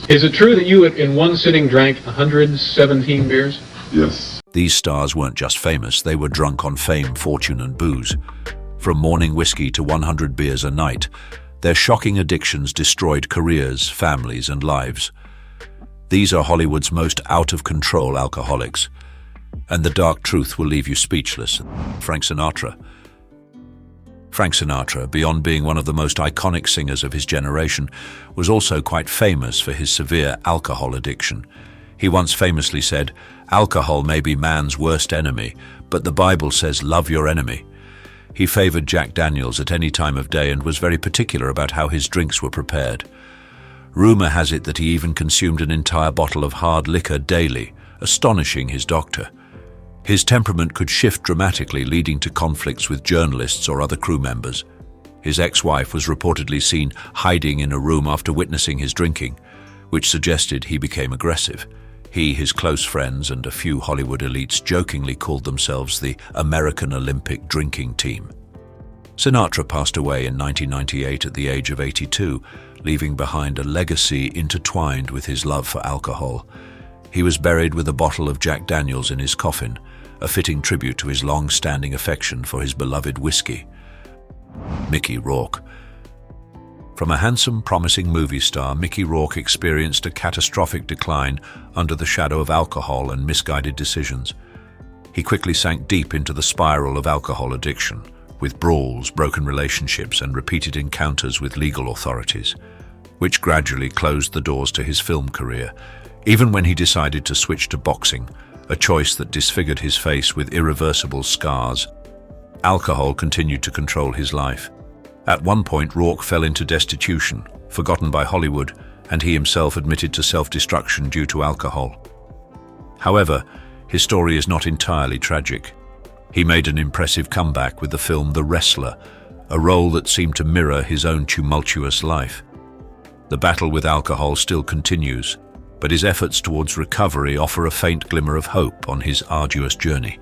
Is it true that you, in one sitting, drank 117 beers? Yes. These stars weren't just famous, they were drunk on fame, fortune, and booze. From morning whiskey to 100 beers a night, their shocking addictions destroyed careers, families, and lives. These are Hollywood's most out-of-control alcoholics. And the dark truth will leave you speechless. Frank Sinatra. Frank Sinatra, beyond being one of the most iconic singers of his generation, was also quite famous for his severe alcohol addiction. He once famously said, "Alcohol may be man's worst enemy, but the Bible says love your enemy." He favored Jack Daniels at any time of day and was very particular about how his drinks were prepared. Rumor has it that he even consumed an entire bottle of hard liquor daily, astonishing his doctor. His temperament could shift dramatically, leading to conflicts with journalists or other crew members. His ex-wife was reportedly seen hiding in a room after witnessing his drinking, which suggested he became aggressive. He, his close friends, and a few Hollywood elites jokingly called themselves the American Olympic Drinking Team. Sinatra passed away in 1998 at the age of 82, leaving behind a legacy intertwined with his love for alcohol. He was buried with a bottle of Jack Daniels in his coffin, a fitting tribute to his long-standing affection for his beloved whiskey. Mickey Rourke. From a handsome, promising movie star, Mickey Rourke experienced a catastrophic decline under the shadow of alcohol and misguided decisions. He quickly sank deep into the spiral of alcohol addiction, with brawls, broken relationships, and repeated encounters with legal authorities, which gradually closed the doors to his film career, even when he decided to switch to boxing, a choice that disfigured his face with irreversible scars. Alcohol continued to control his life. At one point, Rourke fell into destitution, forgotten by Hollywood, and he himself admitted to self-destruction due to alcohol. However, his story is not entirely tragic. He made an impressive comeback with the film The Wrestler, a role that seemed to mirror his own tumultuous life. The battle with alcohol still continues, but his efforts towards recovery offer a faint glimmer of hope on his arduous journey.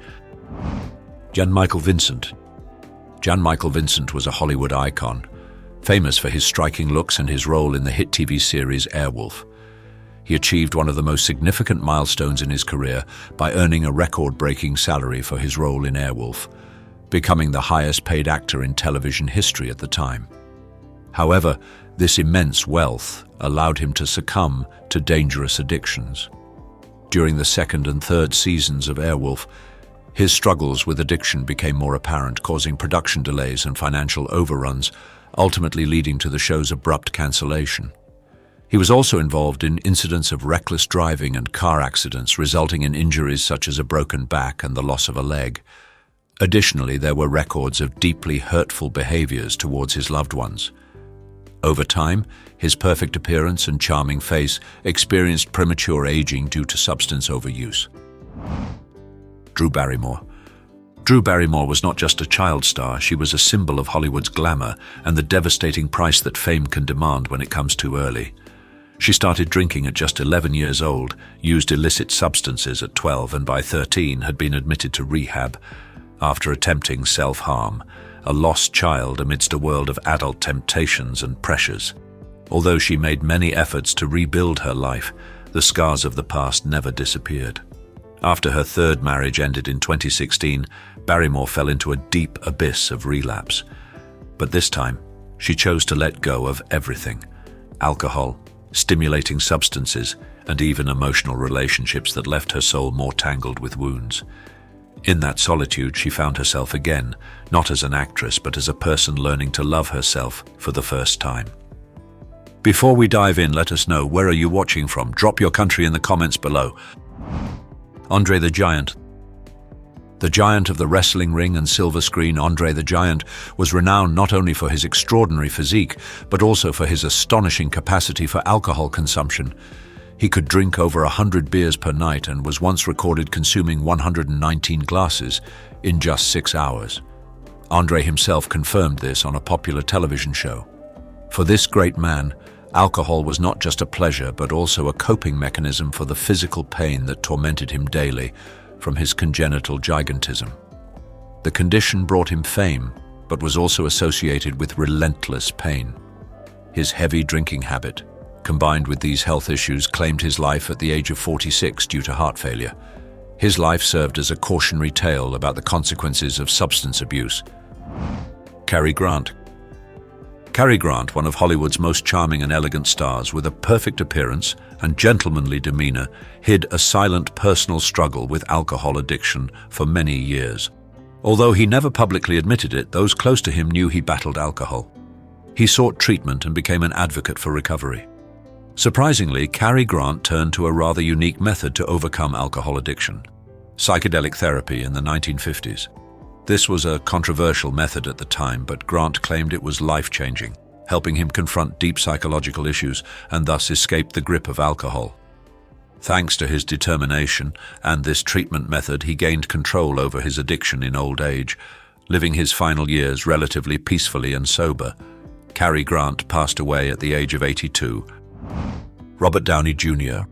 Jan-Michael Vincent. Jan-Michael Vincent was a Hollywood icon, famous for his striking looks and his role in the hit TV series Airwolf. He achieved one of the most significant milestones in his career by earning a record-breaking salary for his role in Airwolf, becoming the highest-paid actor in television history at the time. However, this immense wealth allowed him to succumb to dangerous addictions. During the second and third seasons of Airwolf, his struggles with addiction became more apparent, causing production delays and financial overruns, ultimately leading to the show's abrupt cancellation. He was also involved in incidents of reckless driving and car accidents, resulting in injuries such as a broken back and the loss of a leg. Additionally, there were records of deeply hurtful behaviors towards his loved ones. Over time, his perfect appearance and charming face experienced premature aging due to substance overuse. Drew Barrymore. Drew Barrymore was not just a child star, she was a symbol of Hollywood's glamour and the devastating price that fame can demand when it comes too early. She started drinking at just 11 years old, used illicit substances at 12, and by 13 had been admitted to rehab after attempting self-harm, a lost child amidst a world of adult temptations and pressures. Although she made many efforts to rebuild her life, the scars of the past never disappeared. After her third marriage ended in 2016, Barrymore fell into a deep abyss of relapse. But this time, she chose to let go of everything: alcohol, stimulating substances, and even emotional relationships that left her soul more tangled with wounds. In that solitude, she found herself again, not as an actress, but as a person learning to love herself for the first time. Before we dive in, let us know, where are you watching from? Drop your country in the comments below. Andre the Giant. The giant of the wrestling ring and silver screen, Andre the Giant was renowned not only for his extraordinary physique, but also for his astonishing capacity for alcohol consumption. He could drink over 100 beers per night and was once recorded consuming 119 glasses in just 6 hours. Andre himself confirmed this on a popular television show. For this great man, alcohol was not just a pleasure, but also a coping mechanism for the physical pain that tormented him daily from his congenital gigantism. The condition brought him fame, but was also associated with relentless pain. His heavy drinking habit, combined with these health issues, claimed his life at the age of 46 due to heart failure. His life served as a cautionary tale about the consequences of substance abuse. Cary Grant. Cary Grant, one of Hollywood's most charming and elegant stars, with a perfect appearance and gentlemanly demeanor, hid a silent personal struggle with alcohol addiction for many years. Although he never publicly admitted it, those close to him knew he battled alcohol. He sought treatment and became an advocate for recovery. Surprisingly, Cary Grant turned to a rather unique method to overcome alcohol addiction: psychedelic therapy in the 1950s. This was a controversial method at the time, but Grant claimed it was life-changing, helping him confront deep psychological issues and thus escape the grip of alcohol. Thanks to his determination and this treatment method, he gained control over his addiction in old age, living his final years relatively peacefully and sober. Cary Grant passed away at the age of 82. Robert Downey Jr.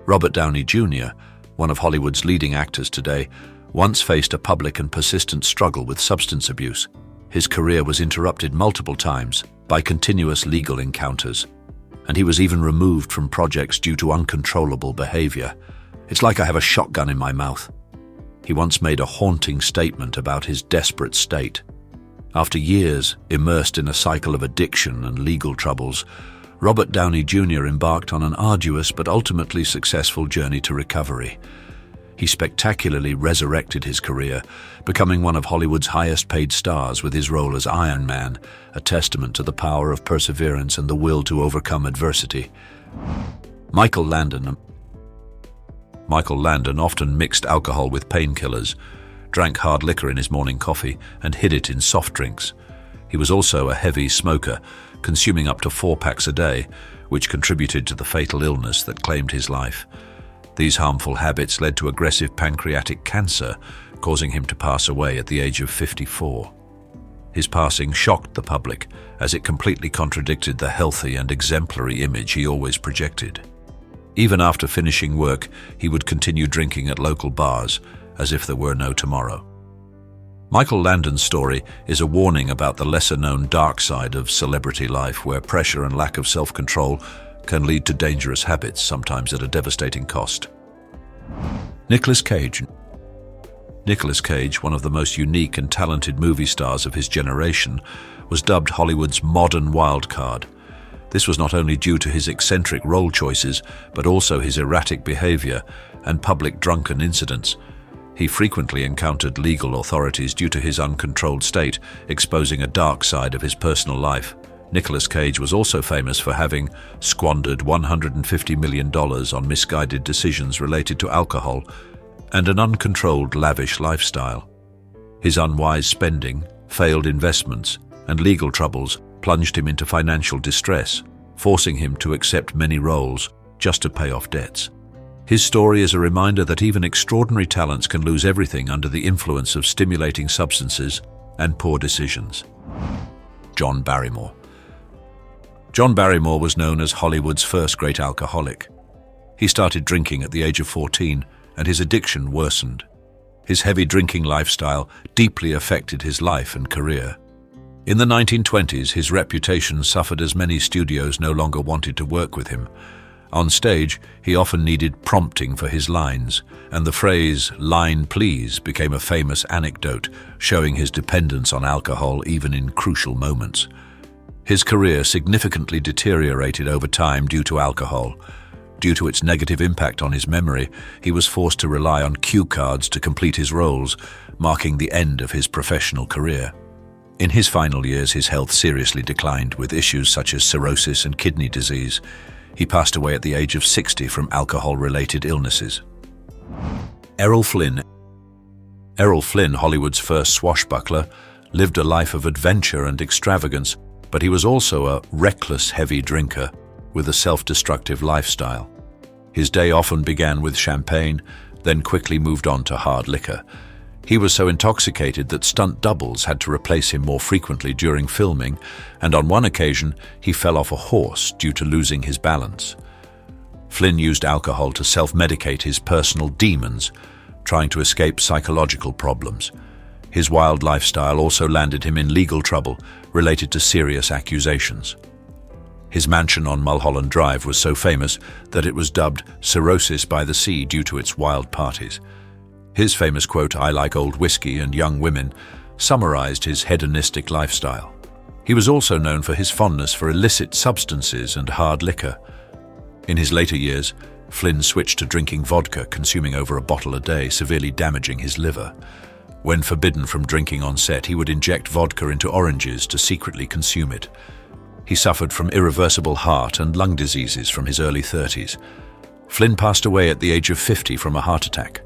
Robert Downey Jr., one of Hollywood's leading actors today, once faced a public and persistent struggle with substance abuse. His career was interrupted multiple times by continuous legal encounters, and he was even removed from projects due to uncontrollable behavior. "It's like I have a shotgun in my mouth." He once made a haunting statement about his desperate state. After years immersed in a cycle of addiction and legal troubles, Robert Downey Jr. embarked on an arduous but ultimately successful journey to recovery. He spectacularly resurrected his career, becoming one of Hollywood's highest-paid stars with his role as Iron Man, a testament to the power of perseverance and the will to overcome adversity. Michael Landon. Michael Landon often mixed alcohol with painkillers, drank hard liquor in his morning coffee, and hid it in soft drinks. He was also a heavy smoker, consuming up to 4 packs a day, which contributed to the fatal illness that claimed his life. These harmful habits led to aggressive pancreatic cancer, causing him to pass away at the age of 54. His passing shocked the public, as it completely contradicted the healthy and exemplary image he always projected. Even after finishing work, he would continue drinking at local bars, as if there were no tomorrow. Michael Landon's story is a warning about the lesser-known dark side of celebrity life, where pressure and lack of self-control can lead to dangerous habits, sometimes at a devastating cost. Nicolas Cage. Nicolas Cage, one of the most unique and talented movie stars of his generation, was dubbed Hollywood's modern wildcard. This was not only due to his eccentric role choices, but also his erratic behavior and public drunken incidents. He frequently encountered legal authorities due to his uncontrolled state, exposing a dark side of his personal life. Nicolas Cage was also famous for having squandered $150 million on misguided decisions related to alcohol and an uncontrolled, lavish lifestyle. His unwise spending, failed investments, and legal troubles plunged him into financial distress, forcing him to accept many roles just to pay off debts. His story is a reminder that even extraordinary talents can lose everything under the influence of stimulating substances and poor decisions. John Barrymore. John Barrymore was known as Hollywood's first great alcoholic. He started drinking at the age of 14, and his addiction worsened. His heavy drinking lifestyle deeply affected his life and career. In the 1920s, his reputation suffered as many studios no longer wanted to work with him. On stage, he often needed prompting for his lines, and the phrase "line please" became a famous anecdote, showing his dependence on alcohol even in crucial moments. His career significantly deteriorated over time due to alcohol. Due to its negative impact on his memory, he was forced to rely on cue cards to complete his roles, marking the end of his professional career. In his final years, his health seriously declined, with issues such as cirrhosis and kidney disease. He passed away at the age of 60 from alcohol-related illnesses. Errol Flynn. Errol Flynn, Hollywood's first swashbuckler, lived a life of adventure and extravagance, but he was also a reckless, heavy drinker with a self-destructive lifestyle. His day often began with champagne, then quickly moved on to hard liquor. He was so intoxicated that stunt doubles had to replace him more frequently during filming, and on one occasion he fell off a horse due to losing his balance. Flynn used alcohol to self-medicate his personal demons, trying to escape psychological problems. His wild lifestyle also landed him in legal trouble related to serious accusations. His mansion on Mulholland Drive was so famous that it was dubbed Cirrhosis by the Sea due to its wild parties. His famous quote, "I like old whiskey and young women," summarized his hedonistic lifestyle. He was also known for his fondness for illicit substances and hard liquor. In his later years, Flynn switched to drinking vodka, consuming over a bottle a day, severely damaging his liver. When forbidden from drinking on set, he would inject vodka into oranges to secretly consume it. He suffered from irreversible heart and lung diseases from his early 30s. Flynn passed away at the age of 50 from a heart attack.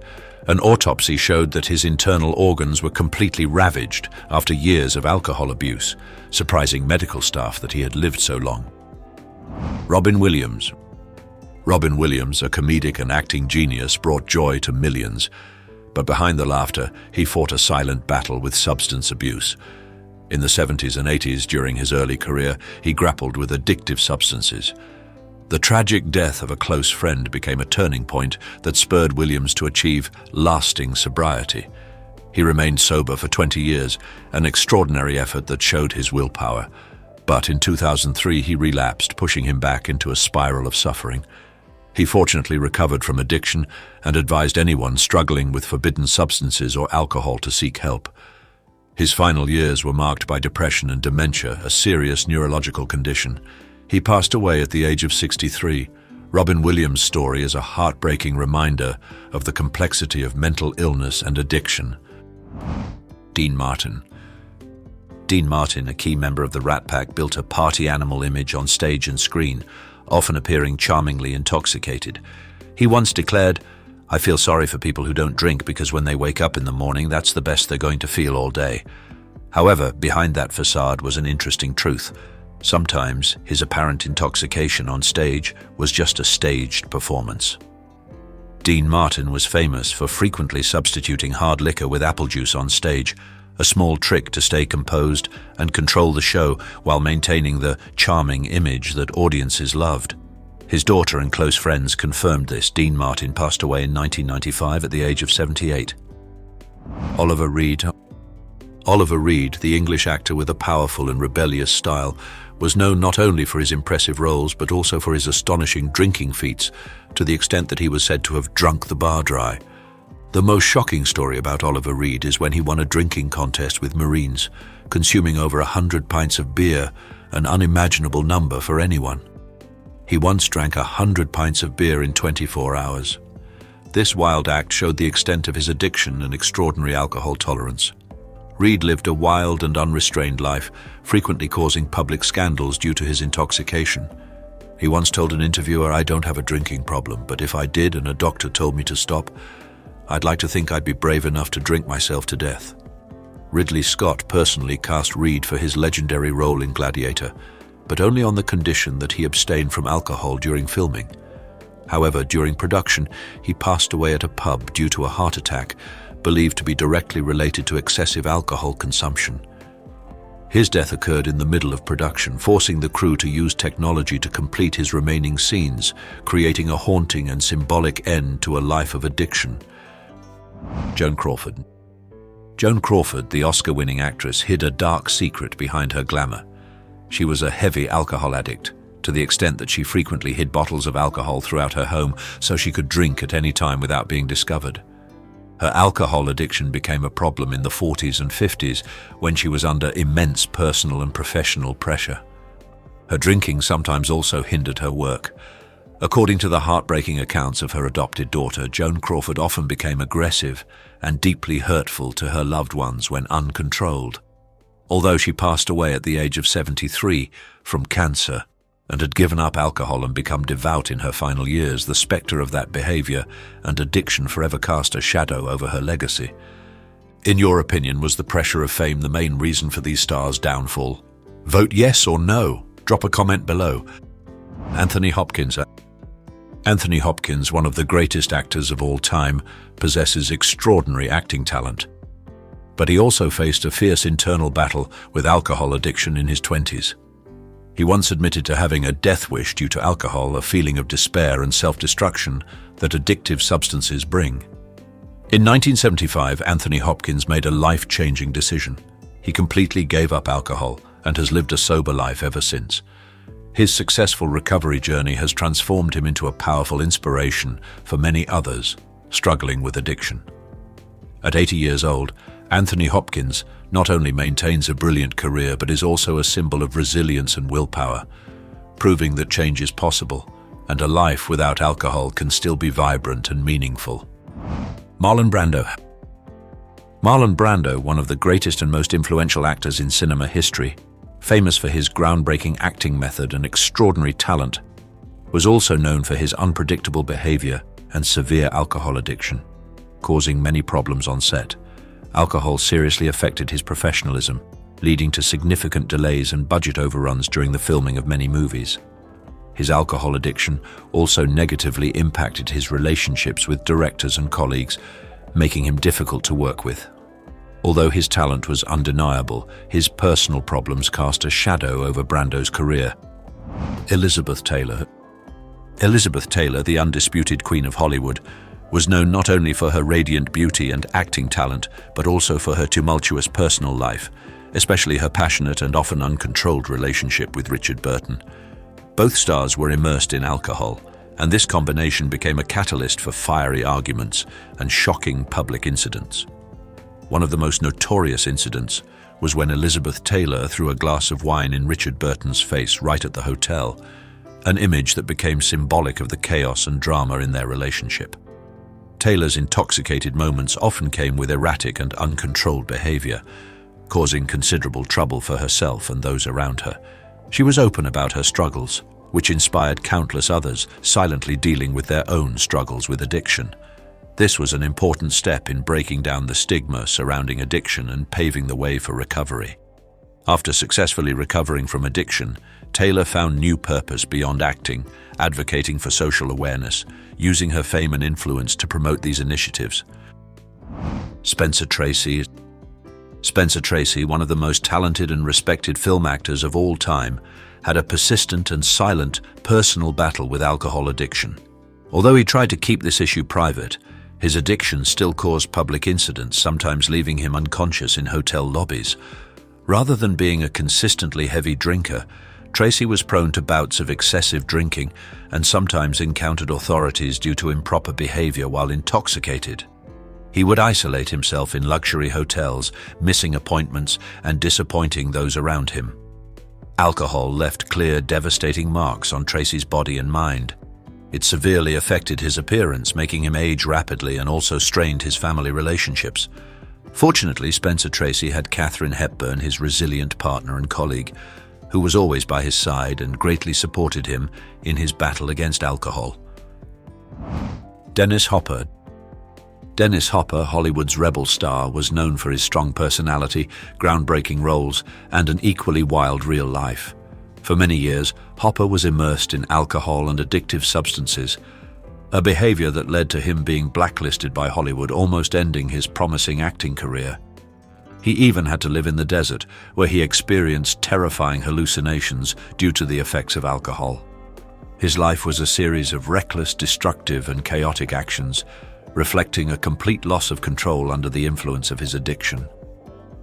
An autopsy showed that his internal organs were completely ravaged after years of alcohol abuse, surprising medical staff that he had lived so long. Robin Williams. Robin Williams, a comedic and acting genius, brought joy to millions. But behind the laughter, he fought a silent battle with substance abuse. In the 70s and 80s, during his early career, he grappled with addictive substances. The tragic death of a close friend became a turning point that spurred Williams to achieve lasting sobriety. He remained sober for 20 years, an extraordinary effort that showed his willpower. But in 2003, he relapsed, pushing him back into a spiral of suffering. He fortunately recovered from addiction and advised anyone struggling with forbidden substances or alcohol to seek help. His final years were marked by depression and dementia, a serious neurological condition. He passed away at the age of 63. Robin Williams' story is a heartbreaking reminder of the complexity of mental illness and addiction. Dean Martin. Dean Martin, a key member of the Rat Pack, built a party animal image on stage and screen, often appearing charmingly intoxicated. He once declared, "I feel sorry for people who don't drink because when they wake up in the morning, that's the best they're going to feel all day." However, behind that facade was an interesting truth. Sometimes his apparent intoxication on stage was just a staged performance. Dean Martin was famous for frequently substituting hard liquor with apple juice on stage, a small trick to stay composed and control the show while maintaining the charming image that audiences loved. His daughter and close friends confirmed this. Dean Martin passed away in 1995 at the age of 78. Oliver Reed. Oliver Reed, the English actor with a powerful and rebellious style, was known not only for his impressive roles but also for his astonishing drinking feats, to the extent that he was said to have drunk the bar dry. The most shocking story about Oliver Reed is when he won a drinking contest with Marines, consuming over 100 pints of beer, an unimaginable number for anyone. He once drank 100 pints of beer in 24 hours. This wild act showed the extent of his addiction and extraordinary alcohol tolerance. Reed lived a wild and unrestrained life, frequently causing public scandals due to his intoxication. He once told an interviewer, "I don't have a drinking problem, but if I did and a doctor told me to stop, I'd like to think I'd be brave enough to drink myself to death." Ridley Scott personally cast Reed for his legendary role in Gladiator, but only on the condition that he abstained from alcohol during filming. However, during production, he passed away at a pub due to a heart attack, believed to be directly related to excessive alcohol consumption. His death occurred in the middle of production, forcing the crew to use technology to complete his remaining scenes, creating a haunting and symbolic end to a life of addiction. Joan Crawford. Joan Crawford, the Oscar-winning actress, hid a dark secret behind her glamour. She was a heavy alcohol addict, to the extent that she frequently hid bottles of alcohol throughout her home so she could drink at any time without being discovered. Her alcohol addiction became a problem in the 40s and 50s when she was under immense personal and professional pressure. Her drinking sometimes also hindered her work. According to the heartbreaking accounts of her adopted daughter, Joan Crawford often became aggressive and deeply hurtful to her loved ones when uncontrolled. Although she passed away at the age of 73 from cancer and had given up alcohol and become devout in her final years, the spectre of that behavior and addiction forever cast a shadow over her legacy. In your opinion, was the pressure of fame the main reason for these stars' downfall? Vote yes or no. Drop a comment below. Anthony Hopkins. Anthony Hopkins, one of the greatest actors of all time, possesses extraordinary acting talent. But he also faced a fierce internal battle with alcohol addiction in his 20s. He once admitted to having a death wish due to alcohol, a feeling of despair and self-destruction that addictive substances bring. In 1975, Anthony Hopkins made a life-changing decision. He completely gave up alcohol and has lived a sober life ever since. His successful recovery journey has transformed him into a powerful inspiration for many others struggling with addiction. At 80 years old, Anthony Hopkins not only maintains a brilliant career but is also a symbol of resilience and willpower, proving that change is possible and a life without alcohol can still be vibrant and meaningful. Marlon Brando. Marlon Brando, one of the greatest and most influential actors in cinema history, famous for his groundbreaking acting method and extraordinary talent, was also known for his unpredictable behavior and severe alcohol addiction, causing many problems on set. Alcohol seriously affected his professionalism, leading to significant delays and budget overruns during the filming of many movies. His alcohol addiction also negatively impacted his relationships with directors and colleagues, making him difficult to work with. Although his talent was undeniable, his personal problems cast a shadow over Brando's career. Elizabeth Taylor. Elizabeth Taylor, the undisputed Queen of Hollywood, was known not only for her radiant beauty and acting talent, but also for her tumultuous personal life, especially her passionate and often uncontrolled relationship with Richard Burton. Both stars were immersed in alcohol, and this combination became a catalyst for fiery arguments and shocking public incidents. One of the most notorious incidents was when Elizabeth Taylor threw a glass of wine in Richard Burton's face right at the hotel, an image that became symbolic of the chaos and drama in their relationship. Taylor's intoxicated moments often came with erratic and uncontrolled behavior, causing considerable trouble for herself and those around her. She was open about her struggles, which inspired countless others silently dealing with their own struggles with addiction. This was an important step in breaking down the stigma surrounding addiction and paving the way for recovery. After successfully recovering from addiction, Taylor found new purpose beyond acting, advocating for social awareness, using her fame and influence to promote these initiatives. Spencer Tracy. Spencer Tracy, one of the most talented and respected film actors of all time, had a persistent and silent personal battle with alcohol addiction. Although he tried to keep this issue private, his addiction still caused public incidents, sometimes leaving him unconscious in hotel lobbies. Rather than being a consistently heavy drinker, Tracy was prone to bouts of excessive drinking and sometimes encountered authorities due to improper behavior while intoxicated. He would isolate himself in luxury hotels, missing appointments and disappointing those around him. Alcohol left clear, devastating marks on Tracy's body and mind. It severely affected his appearance, making him age rapidly and also strained his family relationships. Fortunately, Spencer Tracy had Katharine Hepburn, his resilient partner and colleague, who was always by his side and greatly supported him in his battle against alcohol. Dennis Hopper. Dennis Hopper, Hollywood's rebel star, was known for his strong personality, groundbreaking roles, and an equally wild real life. For many years, Hopper was immersed in alcohol and addictive substances, a behavior that led to him being blacklisted by Hollywood, almost ending his promising acting career. He even had to live in the desert, where he experienced terrifying hallucinations due to the effects of alcohol. His life was a series of reckless, destructive, and chaotic actions, reflecting a complete loss of control under the influence of his addiction.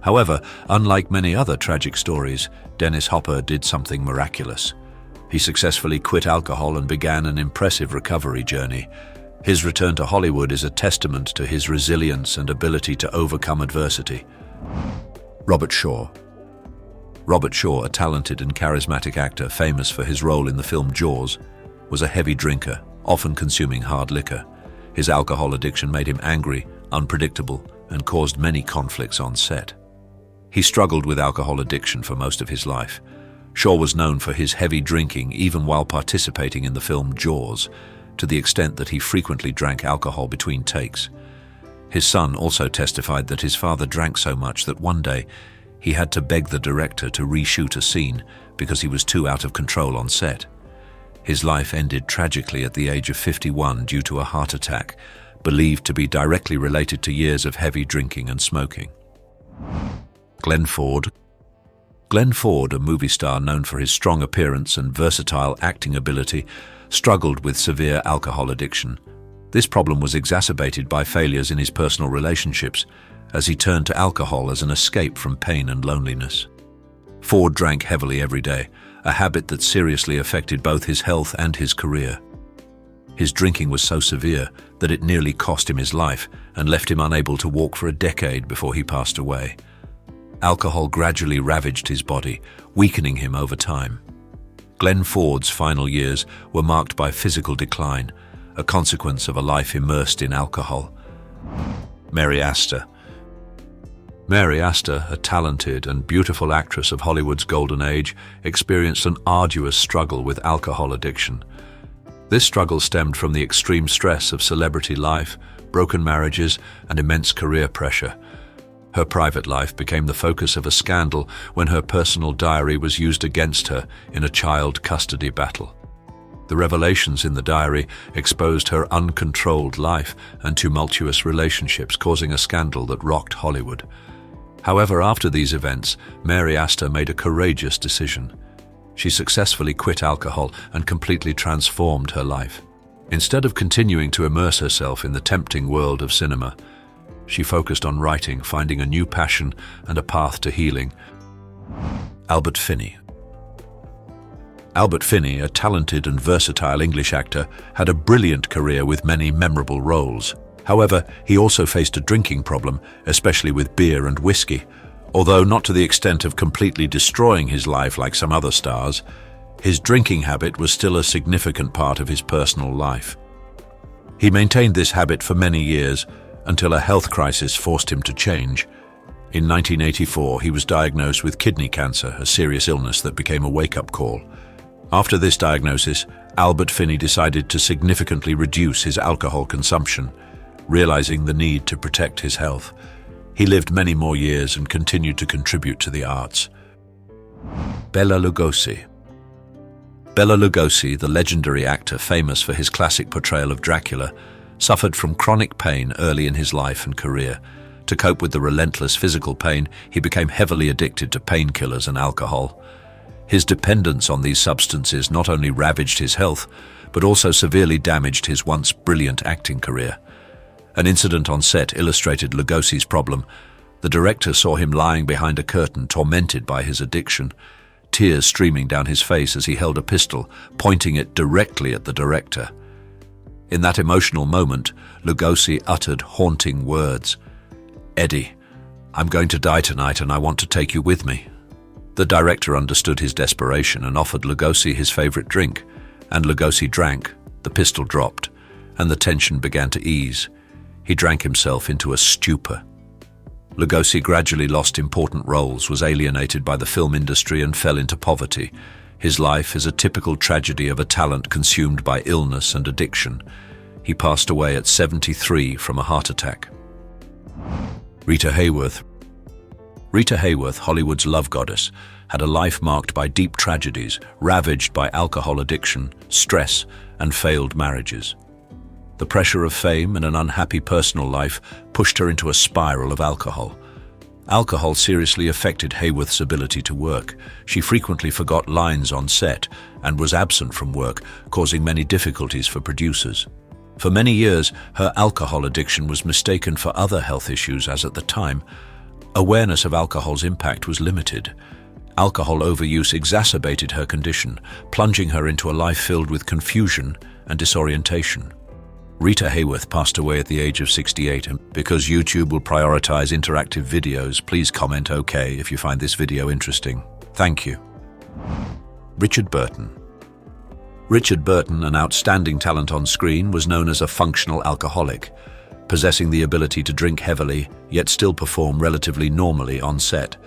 However, unlike many other tragic stories, Dennis Hopper did something miraculous. He successfully quit alcohol and began an impressive recovery journey. His return to Hollywood is a testament to his resilience and ability to overcome adversity. Robert Shaw. Robert Shaw, a talented and charismatic actor famous for his role in the film Jaws, was a heavy drinker, often consuming hard liquor. His alcohol addiction made him angry, unpredictable, and caused many conflicts on set. He struggled with alcohol addiction for most of his life. Shaw was known for his heavy drinking even while participating in the film Jaws, to the extent that he frequently drank alcohol between takes. His son also testified that his father drank so much that one day he had to beg the director to reshoot a scene because he was too out of control on set. His life ended tragically at the age of 51 due to a heart attack, believed to be directly related to years of heavy drinking and smoking. Glenn Ford. Glenn Ford, a movie star known for his strong appearance and versatile acting ability, struggled with severe alcohol addiction. This problem was exacerbated by failures in his personal relationships, as he turned to alcohol as an escape from pain and loneliness. Ford drank heavily every day, a habit that seriously affected both his health and his career. His drinking was so severe that it nearly cost him his life and left him unable to walk for a decade before he passed away. Alcohol gradually ravaged his body, weakening him over time. Glenn Ford's final years were marked by physical decline, a consequence of a life immersed in alcohol. Mary Astor. Mary Astor, a talented and beautiful actress of Hollywood's golden age, experienced an arduous struggle with alcohol addiction. This struggle stemmed from the extreme stress of celebrity life, broken marriages, and immense career pressure. Her private life became the focus of a scandal when her personal diary was used against her in a child custody battle. The revelations in the diary exposed her uncontrolled life and tumultuous relationships, causing a scandal that rocked Hollywood. However, after these events, Mary Astor made a courageous decision. She successfully quit alcohol and completely transformed her life. Instead of continuing to immerse herself in the tempting world of cinema, she focused on writing, finding a new passion and a path to healing. Albert Finney. Albert Finney, a talented and versatile English actor, had a brilliant career with many memorable roles. However, he also faced a drinking problem, especially with beer and whiskey. Although not to the extent of completely destroying his life like some other stars, his drinking habit was still a significant part of his personal life. He maintained this habit for many years until a health crisis forced him to change. In 1984, he was diagnosed with kidney cancer, a serious illness that became a wake-up call. After this diagnosis, Albert Finney decided to significantly reduce his alcohol consumption, realizing the need to protect his health. He lived many more years and continued to contribute to the arts. Bela Lugosi. Bela Lugosi, the legendary actor famous for his classic portrayal of Dracula, suffered from chronic pain early in his life and career. To cope with the relentless physical pain, he became heavily addicted to painkillers and alcohol. His dependence on these substances not only ravaged his health, but also severely damaged his once brilliant acting career. An incident on set illustrated Lugosi's problem. The director saw him lying behind a curtain, tormented by his addiction, tears streaming down his face as he held a pistol, pointing it directly at the director. In that emotional moment, Lugosi uttered haunting words. "Eddie, I'm going to die tonight and I want to take you with me." The director understood his desperation and offered Lugosi his favorite drink, and Lugosi drank, the pistol dropped, and the tension began to ease. He drank himself into a stupor. Lugosi gradually lost important roles, was alienated by the film industry, and fell into poverty. His life is a typical tragedy of a talent consumed by illness and addiction. He passed away at 73 from a heart attack. Rita Hayworth. Rita Hayworth, Hollywood's love goddess, had a life marked by deep tragedies, ravaged by alcohol addiction, stress, and failed marriages. The pressure of fame and an unhappy personal life pushed her into a spiral of alcohol. Alcohol seriously affected Hayworth's ability to work. She frequently forgot lines on set and was absent from work, causing many difficulties for producers. For many years, her alcohol addiction was mistaken for other health issues, as at the time, awareness of alcohol's impact was limited. Alcohol overuse exacerbated her condition, plunging her into a life filled with confusion and disorientation. Rita Hayworth passed away at the age of 68, and because YouTube will prioritize interactive videos, please comment OK if you find this video interesting. Thank you. Richard Burton. Richard Burton, an outstanding talent on screen, was known as a functional alcoholic, possessing the ability to drink heavily, yet still perform relatively normally on set.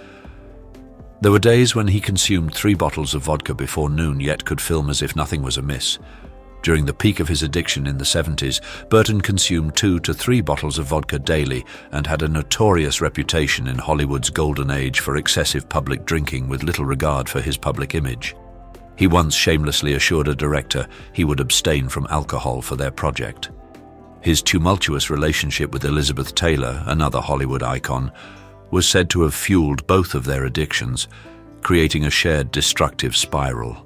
There were days when he consumed 3 bottles of vodka before noon, yet could film as if nothing was amiss. During the peak of his addiction in the 70s, Burton consumed 2 to 3 bottles of vodka daily and had a notorious reputation in Hollywood's golden age for excessive public drinking with little regard for his public image. He once shamelessly assured a director he would abstain from alcohol for their project. His tumultuous relationship with Elizabeth Taylor, another Hollywood icon, was said to have fueled both of their addictions, creating a shared destructive spiral.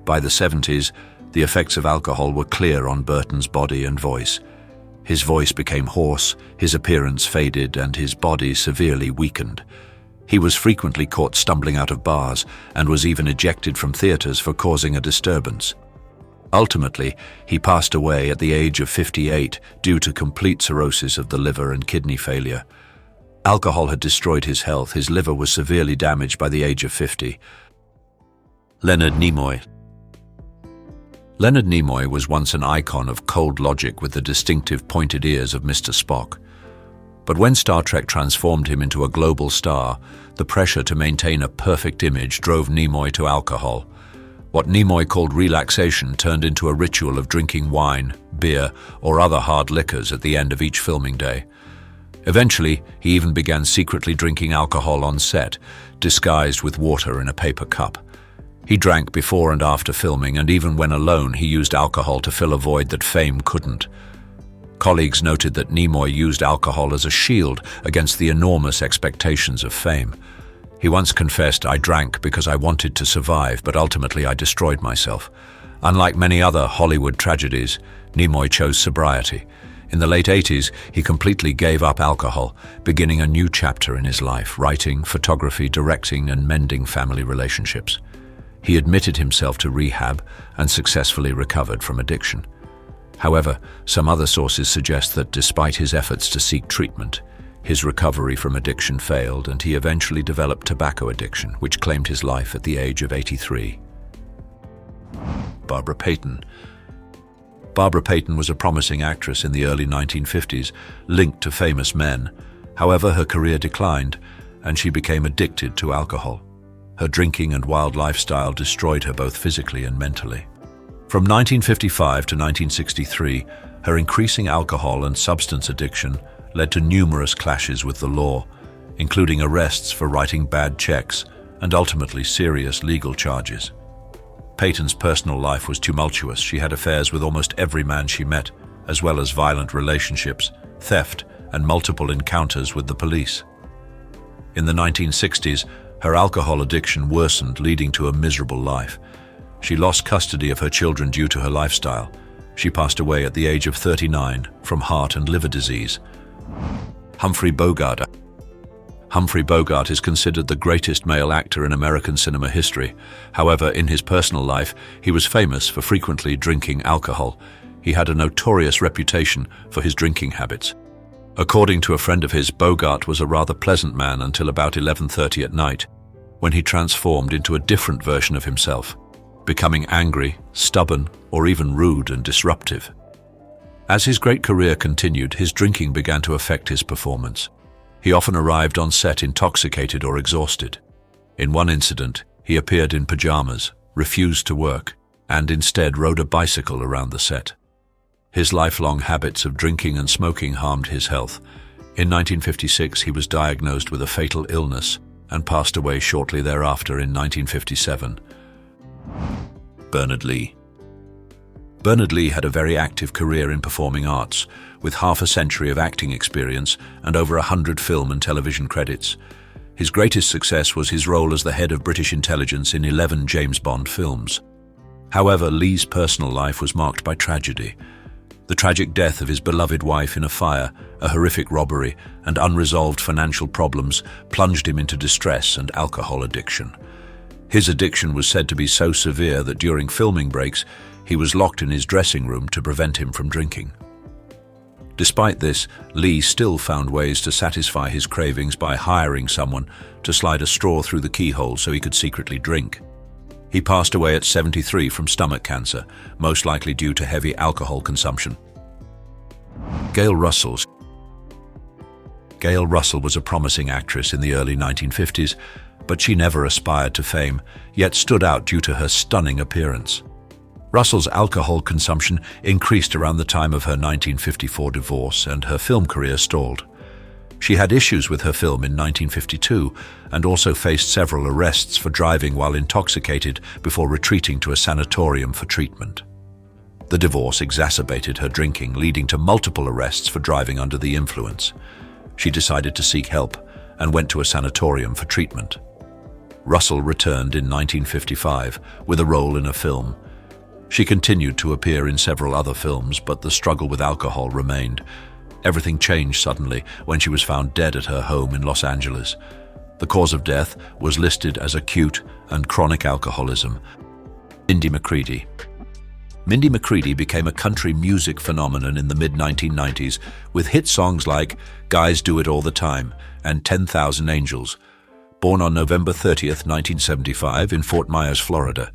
By the 70s, the effects of alcohol were clear on Burton's body and voice. His voice became hoarse, his appearance faded, and his body severely weakened. He was frequently caught stumbling out of bars and was even ejected from theaters for causing a disturbance. Ultimately, he passed away at the age of 58 due to complete cirrhosis of the liver and kidney failure. Alcohol had destroyed his health. His liver was severely damaged by the age of 50. Leonard Nimoy. Leonard Nimoy was once an icon of cold logic with the distinctive pointed ears of Mr. Spock. But when Star Trek transformed him into a global star, the pressure to maintain a perfect image drove Nimoy to alcohol. What Nimoy called relaxation turned into a ritual of drinking wine, beer, or other hard liquors at the end of each filming day. Eventually, he even began secretly drinking alcohol on set, disguised with water in a paper cup. He drank before and after filming, and even when alone, he used alcohol to fill a void that fame couldn't. Colleagues noted that Nimoy used alcohol as a shield against the enormous expectations of fame. He once confessed, "I drank because I wanted to survive, but ultimately I destroyed myself." Unlike many other Hollywood tragedies, Nimoy chose sobriety. In the late 80s, he completely gave up alcohol, beginning a new chapter in his life, writing, photography, directing, and mending family relationships. He admitted himself to rehab and successfully recovered from addiction. However, some other sources suggest that despite his efforts to seek treatment, his recovery from addiction failed and he eventually developed tobacco addiction, which claimed his life at the age of 83. Barbara Payton. Barbara Payton was a promising actress in the early 1950s, linked to famous men. However, her career declined and she became addicted to alcohol. Her drinking and wild lifestyle destroyed her both physically and mentally. From 1955 to 1963, her increasing alcohol and substance addiction led to numerous clashes with the law, including arrests for writing bad checks and ultimately serious legal charges. Payton's personal life was tumultuous. She had affairs with almost every man she met, as well as violent relationships, theft, and multiple encounters with the police. In the 1960s, her alcohol addiction worsened, leading to a miserable life. She lost custody of her children due to her lifestyle. She passed away at the age of 39 from heart and liver disease. Humphrey Bogart. Humphrey Bogart is considered the greatest male actor in American cinema history. However, in his personal life, he was famous for frequently drinking alcohol. He had a notorious reputation for his drinking habits. According to a friend of his, Bogart was a rather pleasant man until about 11:30 at night, when he transformed into a different version of himself, becoming angry, stubborn, or even rude and disruptive. As his great career continued, his drinking began to affect his performance. He often arrived on set intoxicated or exhausted. In one incident, he appeared in pajamas, refused to work, and instead rode a bicycle around the set. His lifelong habits of drinking and smoking harmed his health. In 1956, he was diagnosed with a fatal illness and passed away shortly thereafter in 1957. Bernard Lee. Bernard Lee had a very active career in performing arts, with half a century of acting experience and over 100 film and television credits. His greatest success was his role as the head of British intelligence in 11 James Bond films. However, Lee's personal life was marked by tragedy. The tragic death of his beloved wife in a fire, a horrific robbery, and unresolved financial problems plunged him into distress and alcohol addiction. His addiction was said to be so severe that during filming breaks, he was locked in his dressing room to prevent him from drinking. Despite this, Lee still found ways to satisfy his cravings by hiring someone to slide a straw through the keyhole so he could secretly drink. He passed away at 73 from stomach cancer, most likely due to heavy alcohol consumption. Gail Russell. Gail Russell was a promising actress in the early 1950s, but she never aspired to fame, yet stood out due to her stunning appearance. Russell's alcohol consumption increased around the time of her 1954 divorce, and her film career stalled. She had issues with her film in 1952 and also faced several arrests for driving while intoxicated before retreating to a sanatorium for treatment. The divorce exacerbated her drinking, leading to multiple arrests for driving under the influence. She decided to seek help and went to a sanatorium for treatment. Russell returned in 1955 with a role in a film. She continued to appear in several other films, but the struggle with alcohol remained. Everything changed suddenly when she was found dead at her home in Los Angeles. The cause of death was listed as acute and chronic alcoholism. Mindy McCready. Mindy McCready became a country music phenomenon in the mid-1990s with hit songs like Guys Do It All the Time and 10,000 Angels. Born on November 30th, 1975 in Fort Myers, Florida.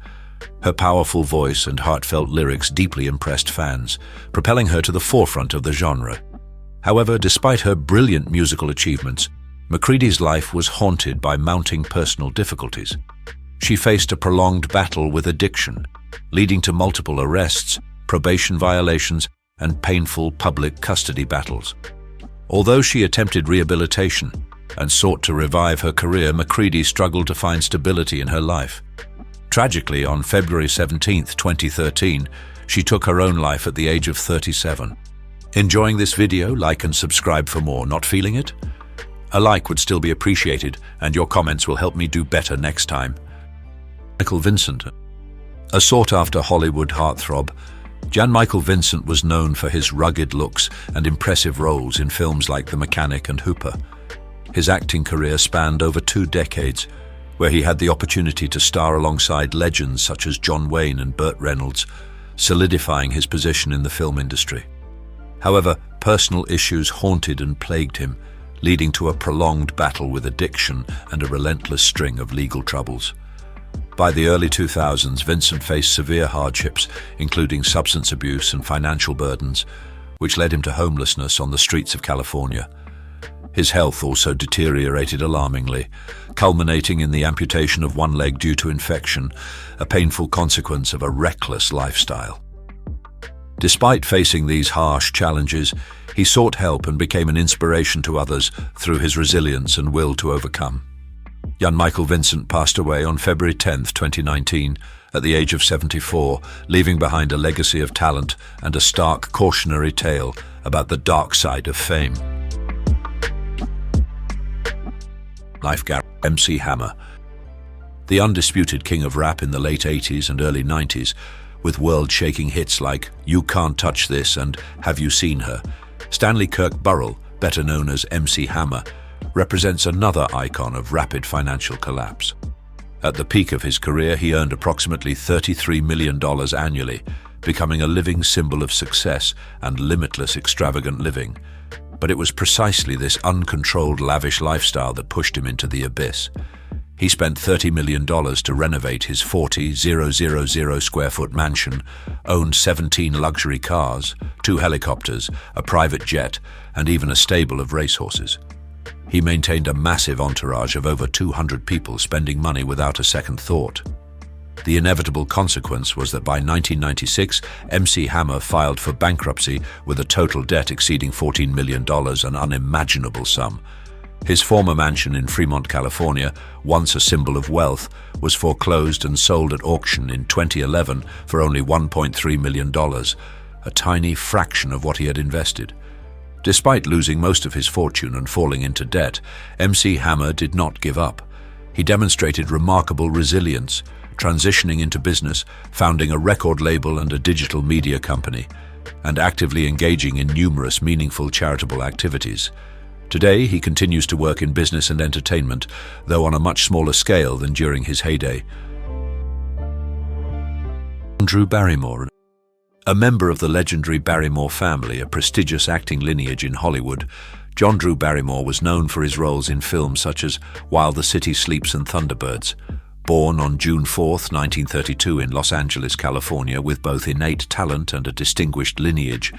Her powerful voice and heartfelt lyrics deeply impressed fans, propelling her to the forefront of the genre. However, despite her brilliant musical achievements, McCready's life was haunted by mounting personal difficulties. She faced a prolonged battle with addiction, leading to multiple arrests, probation violations, and painful public custody battles. Although she attempted rehabilitation and sought to revive her career, McCready struggled to find stability in her life. Tragically, on February 17, 2013, she took her own life at the age of 37. Enjoying this video? Like and subscribe for more. Not feeling it? A like would still be appreciated, and your comments will help me do better next time. Vincent. A sought-after Hollywood heartthrob, Jan-Michael Vincent was known for his rugged looks and impressive roles in films like The Mechanic and Hooper. His acting career spanned over 2 decades, where he had the opportunity to star alongside legends such as John Wayne and Burt Reynolds, solidifying his position in the film industry. However, personal issues haunted and plagued him, leading to a prolonged battle with addiction and a relentless string of legal troubles. By the early 2000s, Vincent faced severe hardships, including substance abuse and financial burdens, which led him to homelessness on the streets of California. His health also deteriorated alarmingly, culminating in the amputation of one leg due to infection, a painful consequence of a reckless lifestyle. Despite facing these harsh challenges, he sought help and became an inspiration to others through his resilience and will to overcome. Jan-Michael Vincent passed away on February 10, 2019, at the age of 74, leaving behind a legacy of talent and a stark cautionary tale about the dark side of fame. Leif Garrett, MC Hammer. The undisputed king of rap in the late 80s and early 90s, with world-shaking hits like You Can't Touch This and Have You Seen Her, Stanley Kirk Burrell, better known as MC Hammer, represents another icon of rapid financial collapse. At the peak of his career, he earned approximately $33 million annually, becoming a living symbol of success and limitless extravagant living. But it was precisely this uncontrolled, lavish lifestyle that pushed him into the abyss. He spent $30 million to renovate his 40,000 square foot mansion, owned 17 luxury cars, 2 helicopters, a private jet, and even a stable of racehorses. He maintained a massive entourage of over 200 people spending money without a second thought. The inevitable consequence was that by 1996, MC Hammer filed for bankruptcy with a total debt exceeding $14 million, an unimaginable sum. His former mansion in Fremont, California, once a symbol of wealth, was foreclosed and sold at auction in 2011 for only $1.3 million, a tiny fraction of what he had invested. Despite losing most of his fortune and falling into debt, MC Hammer did not give up. He demonstrated remarkable resilience, transitioning into business, founding a record label and a digital media company, and actively engaging in numerous meaningful charitable activities. Today, he continues to work in business and entertainment, though on a much smaller scale than during his heyday. Drew Barrymore. A member of the legendary Barrymore family, a prestigious acting lineage in Hollywood, John Drew Barrymore was known for his roles in films such as While the City Sleeps and Thunderbirds. Born on June 4, 1932 in Los Angeles, California, with both innate talent and a distinguished lineage,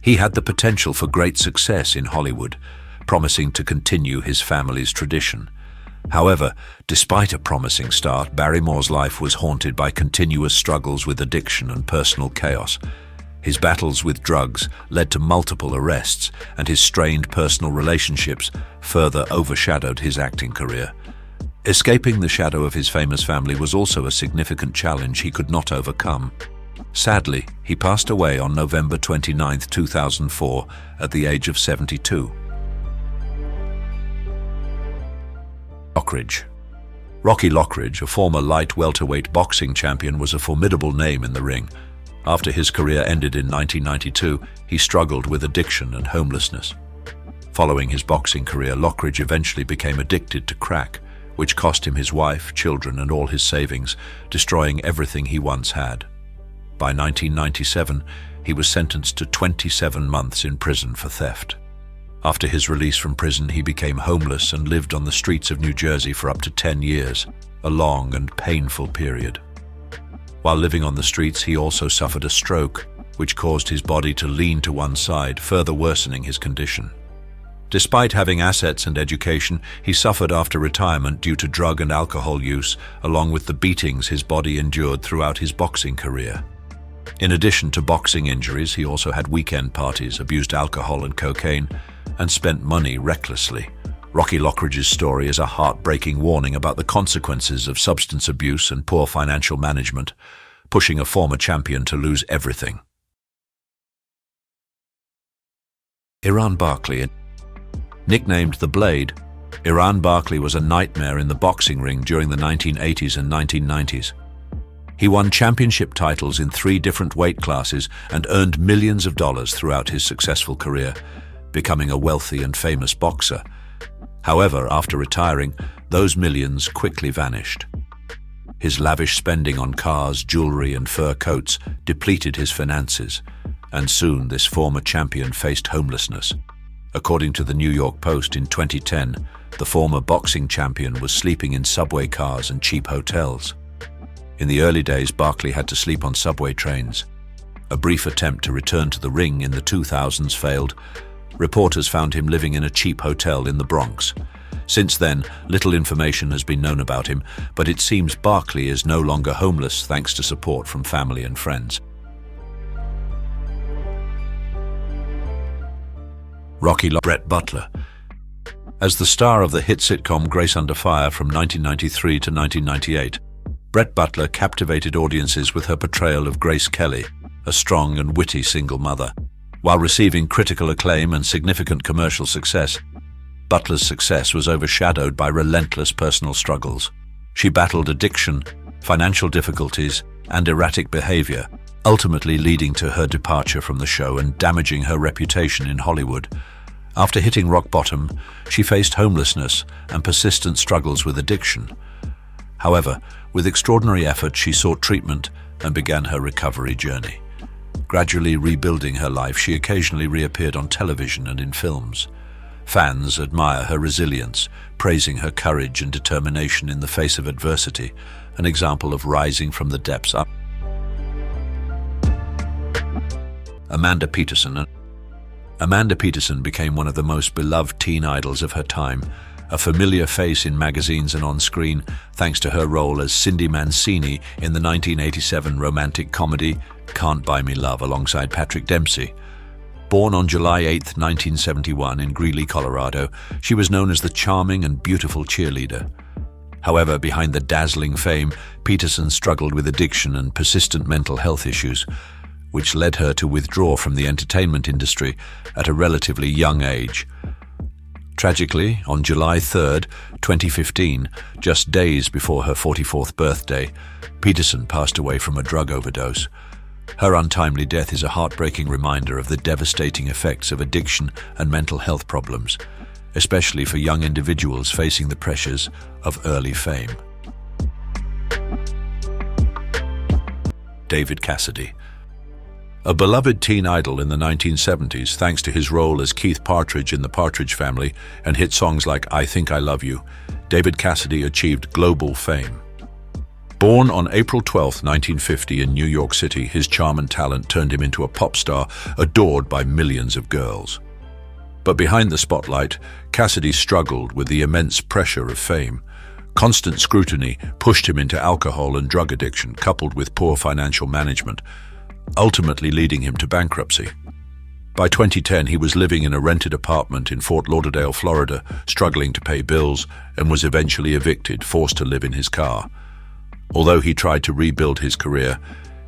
he had the potential for great success in Hollywood, promising to continue his family's tradition. However, despite a promising start, Barrymore's life was haunted by continuous struggles with addiction and personal chaos. His battles with drugs led to multiple arrests, and his strained personal relationships further overshadowed his acting career. Escaping the shadow of his famous family was also a significant challenge he could not overcome. Sadly, he passed away on November 29, 2004, at the age of 72. Lockridge. Rocky Lockridge, a former light welterweight boxing champion, was a formidable name in the ring. After his career ended in 1992, he struggled with addiction and homelessness. Following his boxing career, Lockridge eventually became addicted to crack, which cost him his wife, children, and all his savings, destroying everything he once had. By 1997, he was sentenced to 27 months in prison for theft. After his release from prison, he became homeless and lived on the streets of New Jersey for up to 10 years, a long and painful period. While living on the streets, he also suffered a stroke, which caused his body to lean to one side, further worsening his condition. Despite having assets and education, he suffered after retirement due to drug and alcohol use, along with the beatings his body endured throughout his boxing career. In addition to boxing injuries, he also had weekend parties, abused alcohol and cocaine, and spent money recklessly. Rocky Lockridge's story is a heartbreaking warning about the consequences of substance abuse and poor financial management, pushing a former champion to lose everything. Iran Barkley. Nicknamed the Blade, Iran Barkley was a nightmare in the boxing ring during the 1980s and 1990s. He won championship titles in 3 different weight classes and earned millions of dollars throughout his successful career, becoming a wealthy and famous boxer. However, after retiring, those millions quickly vanished. His lavish spending on cars, jewelry, and fur coats depleted his finances, and soon this former champion faced homelessness. According to the New York Post in 2010, the former boxing champion was sleeping in subway cars and cheap hotels. In the early days, Barkley had to sleep on subway trains. A brief attempt to return to the ring in the 2000s failed. Reporters found him living in a cheap hotel in the Bronx. Since then, little information has been known about him, but it seems Barkley is no longer homeless thanks to support from family and friends. Brett Butler. As the star of the hit sitcom Grace Under Fire from 1993 to 1998, Brett Butler captivated audiences with her portrayal of Grace Kelly, a strong and witty single mother. While receiving critical acclaim and significant commercial success, Butler's success was overshadowed by relentless personal struggles. She battled addiction, financial difficulties, and erratic behavior, ultimately leading to her departure from the show and damaging her reputation in Hollywood. After hitting rock bottom, she faced homelessness and persistent struggles with addiction. However, with extraordinary effort, she sought treatment and began her recovery journey. Gradually rebuilding her life, she occasionally reappeared on television and in films. Fans admire her resilience, praising her courage and determination in the face of adversity, an example of rising from the depths up. Amanda Peterson. Amanda Peterson became one of the most beloved teen idols of her time, a familiar face in magazines and on screen thanks to her role as Cindy Mancini in the 1987 romantic comedy Can't Buy Me Love alongside Patrick Dempsey. Born on July 8, 1971 in Greeley, Colorado, she was known as the charming and beautiful cheerleader. However, behind the dazzling fame, Peterson struggled with addiction and persistent mental health issues, which led her to withdraw from the entertainment industry at a relatively young age. Tragically, on July 3, 2015, just days before her 44th birthday, Peterson passed away from a drug overdose. Her untimely death is a heartbreaking reminder of the devastating effects of addiction and mental health problems, especially for young individuals facing the pressures of early fame. David Cassidy. A beloved teen idol in the 1970s thanks to his role as Keith Partridge in The Partridge Family and hit songs like I Think I Love You, David Cassidy achieved global fame. Born on April 12, 1950 in New York City, his charm and talent turned him into a pop star adored by millions of girls. But behind the spotlight, Cassidy struggled with the immense pressure of fame. Constant scrutiny pushed him into alcohol and drug addiction, coupled with poor financial management, ultimately leading him to bankruptcy. By 2010, he was living in a rented apartment in Fort Lauderdale, Florida, struggling to pay bills, and was eventually evicted, forced to live in his car. Although he tried to rebuild his career,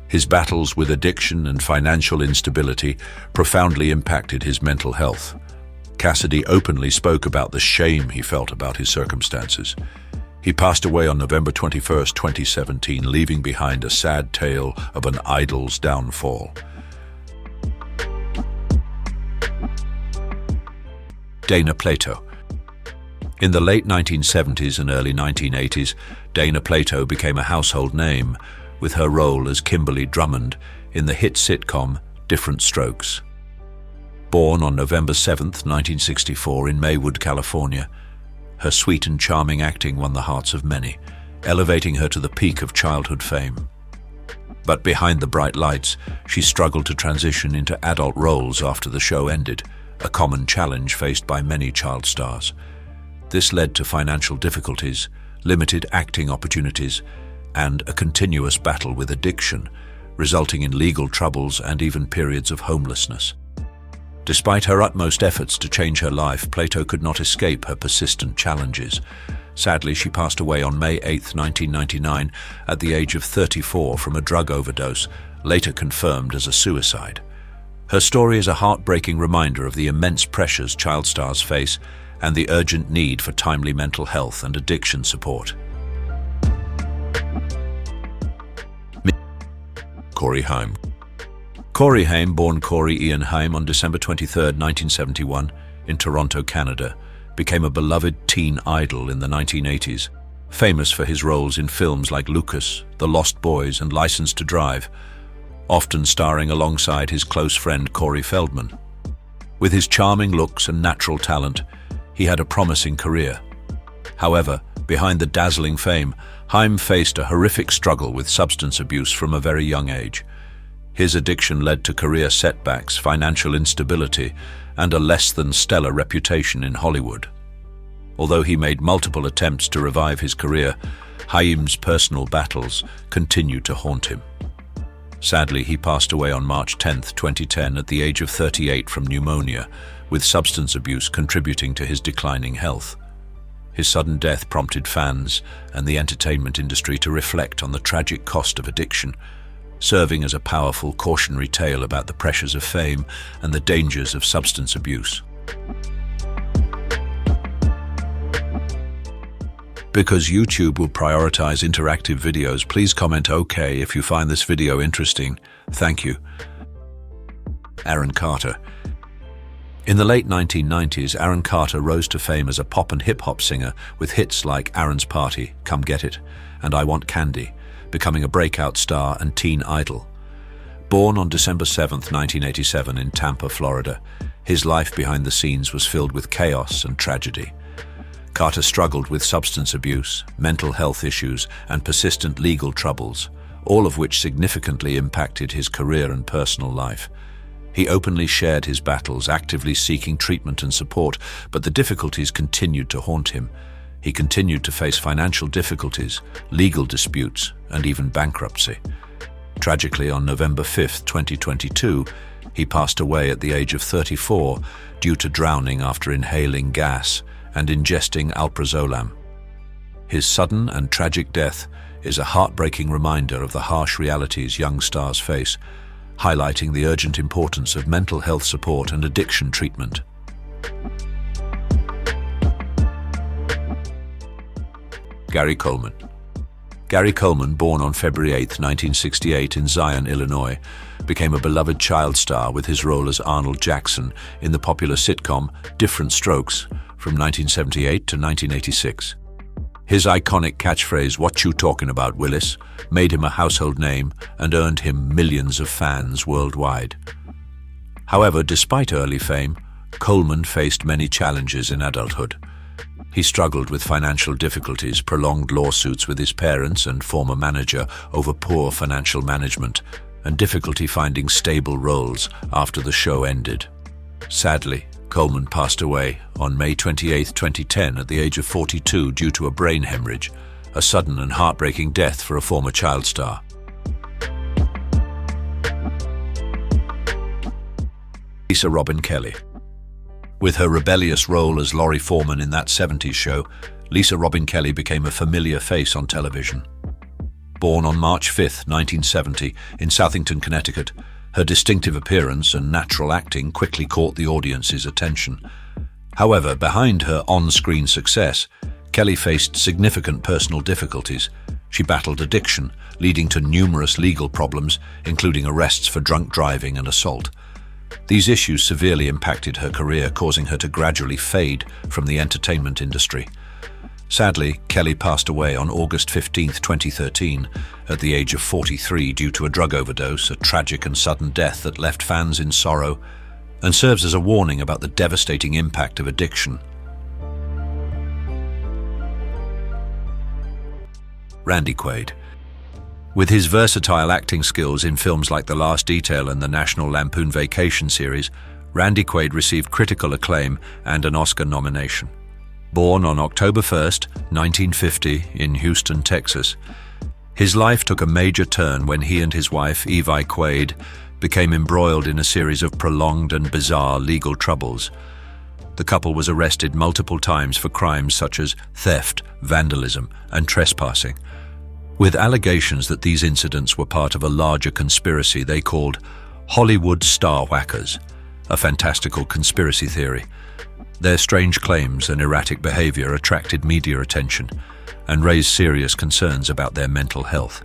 his battles with addiction and financial instability profoundly impacted his mental health. Cassidy openly spoke about the shame he felt about his circumstances. He passed away on November 21, 2017, leaving behind a sad tale of an idol's downfall. Dana Plato. In the late 1970s and early 1980s, Dana Plato became a household name with her role as Kimberly Drummond in the hit sitcom Different Strokes. Born on November 7, 1964 in Maywood, California, her sweet and charming acting won the hearts of many, elevating her to the peak of childhood fame. But behind the bright lights, she struggled to transition into adult roles after the show ended, a common challenge faced by many child stars. This led to financial difficulties, limited acting opportunities, and a continuous battle with addiction, resulting in legal troubles and even periods of homelessness. Despite her utmost efforts to change her life, Plato could not escape her persistent challenges. Sadly, she passed away on May 8, 1999, at the age of 34 from a drug overdose, later confirmed as a suicide. Her story is a heartbreaking reminder of the immense pressures child stars face and the urgent need for timely mental health and addiction support. Corey Haim. Corey Haim, born Corey Ian Haim on December 23, 1971, in Toronto, Canada, became a beloved teen idol in the 1980s, famous for his roles in films like Lucas, The Lost Boys, and License to Drive, often starring alongside his close friend Corey Feldman. With his charming looks and natural talent, he had a promising career. However, behind the dazzling fame, Haim faced a horrific struggle with substance abuse from a very young age. His addiction led to career setbacks, financial instability, and a less than stellar reputation in Hollywood. Although he made multiple attempts to revive his career, Haim's personal battles continued to haunt him. Sadly, he passed away on March 10, 2010, at the age of 38 from pneumonia, with substance abuse contributing to his declining health. His sudden death prompted fans and the entertainment industry to reflect on the tragic cost of addiction, serving as a powerful cautionary tale about the pressures of fame and the dangers of substance abuse. Because YouTube will prioritize interactive videos, please comment OK if you find this video interesting. Thank you. Aaron Carter. In the late 1990s, Aaron Carter rose to fame as a pop and hip-hop singer with hits like Aaron's Party, Come Get It, and I Want Candy, becoming a breakout star and teen idol. Born on December 7, 1987 in Tampa, Florida, his life behind the scenes was filled with chaos and tragedy. Carter struggled with substance abuse, mental health issues, and persistent legal troubles, all of which significantly impacted his career and personal life. He openly shared his battles, actively seeking treatment and support, but the difficulties continued to haunt him. He continued to face financial difficulties, legal disputes, and even bankruptcy. Tragically, on November 5, 2022, he passed away at the age of 34 due to drowning after inhaling gas and ingesting alprazolam. His sudden and tragic death is a heartbreaking reminder of the harsh realities young stars face, highlighting the urgent importance of mental health support and addiction treatment. Gary Coleman. Gary Coleman, born on February 8, 1968 in Zion, Illinois, became a beloved child star with his role as Arnold Jackson in the popular sitcom Different Strokes from 1978 to 1986. His iconic catchphrase, "What you talking about, Willis?" made him a household name and earned him millions of fans worldwide. However, despite early fame, Coleman faced many challenges in adulthood. He struggled with financial difficulties, prolonged lawsuits with his parents and former manager over poor financial management, and difficulty finding stable roles after the show ended. Sadly, Coleman passed away on May 28, 2010 at the age of 42 due to a brain hemorrhage, a sudden and heartbreaking death for a former child star. Lisa Robin Kelly. With her rebellious role as Laurie Foreman in That 70s Show, Lisa Robin Kelly became a familiar face on television. Born on March 5, 1970, in Southington, Connecticut, her distinctive appearance and natural acting quickly caught the audience's attention. However, behind her on-screen success, Kelly faced significant personal difficulties. She battled addiction, leading to numerous legal problems, including arrests for drunk driving and assault. These issues severely impacted her career, causing her to gradually fade from the entertainment industry. Sadly, Kelly passed away on August 15, 2013, at the age of 43 due to a drug overdose, a tragic and sudden death that left fans in sorrow and serves as a warning about the devastating impact of addiction. Randy Quaid. With his versatile acting skills in films like The Last Detail and the National Lampoon Vacation series, Randy Quaid received critical acclaim and an Oscar nomination. Born on October 1, 1950, in Houston, Texas, his life took a major turn when he and his wife, Evie Quaid, became embroiled in a series of prolonged and bizarre legal troubles. The couple was arrested multiple times for crimes such as theft, vandalism, and trespassing, with allegations that these incidents were part of a larger conspiracy they called Hollywood Star Whackers, a fantastical conspiracy theory. Their strange claims and erratic behavior attracted media attention and raised serious concerns about their mental health.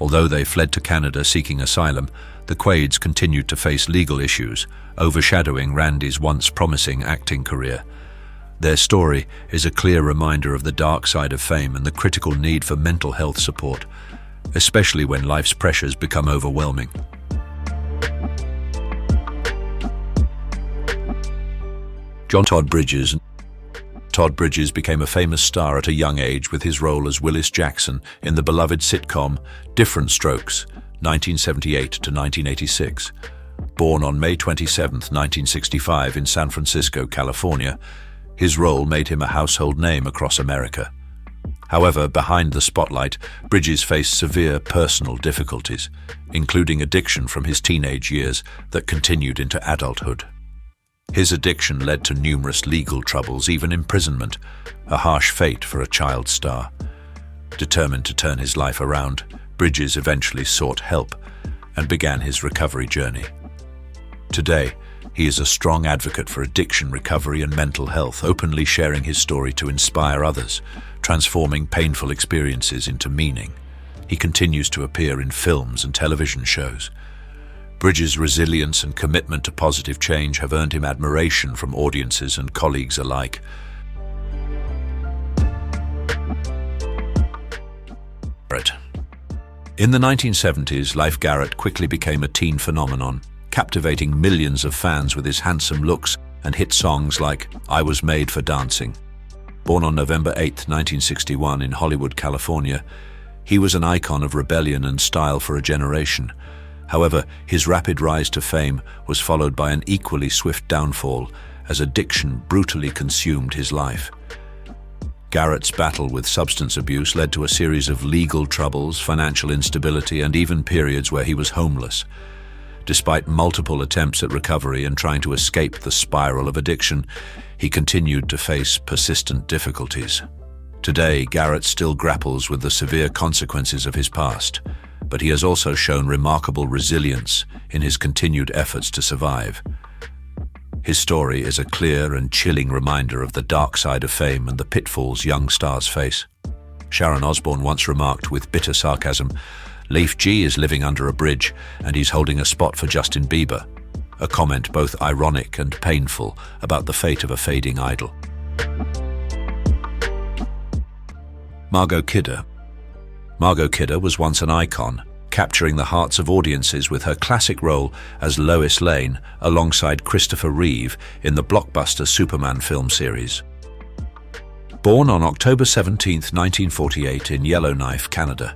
Although they fled to Canada seeking asylum, the Quaids continued to face legal issues, overshadowing Randy's once promising acting career. Their story is a clear reminder of the dark side of fame and the critical need for mental health support, especially when life's pressures become overwhelming. Todd Bridges. Todd Bridges became a famous star at a young age with his role as Willis Jackson in the beloved sitcom Different Strokes, 1978 to 1986. Born on May 27, 1965 in San Francisco, California, his role made him a household name across America. However, behind the spotlight, Bridges faced severe personal difficulties, including addiction from his teenage years that continued into adulthood. His addiction led to numerous legal troubles, even imprisonment, a harsh fate for a child star. Determined to turn his life around, Bridges eventually sought help and began his recovery journey. Today, he is a strong advocate for addiction recovery and mental health, openly sharing his story to inspire others, transforming painful experiences into meaning. He continues to appear in films and television shows. Bridges' resilience and commitment to positive change have earned him admiration from audiences and colleagues alike. In the 1970s, Leif Garrett quickly became a teen phenomenon, captivating millions of fans with his handsome looks and hit songs like I Was Made for Dancing. Born on November 8, 1961 in Hollywood, California, he was an icon of rebellion and style for a generation. However, his rapid rise to fame was followed by an equally swift downfall as addiction brutally consumed his life. Garrett's battle with substance abuse led to a series of legal troubles, financial instability, and even periods where he was homeless. Despite multiple attempts at recovery and trying to escape the spiral of addiction, he continued to face persistent difficulties. Today, Garrett still grapples with the severe consequences of his past, but he has also shown remarkable resilience in his continued efforts to survive. His story is a clear and chilling reminder of the dark side of fame and the pitfalls young stars face. Sharon Osbourne once remarked with bitter sarcasm, "Leif G is living under a bridge and he's holding a spot for Justin Bieber," a comment both ironic and painful about the fate of a fading idol. Margot Kidder. Margot Kidder was once an icon, capturing the hearts of audiences with her classic role as Lois Lane alongside Christopher Reeve in the blockbuster Superman film series. Born on October 17, 1948 in Yellowknife, Canada,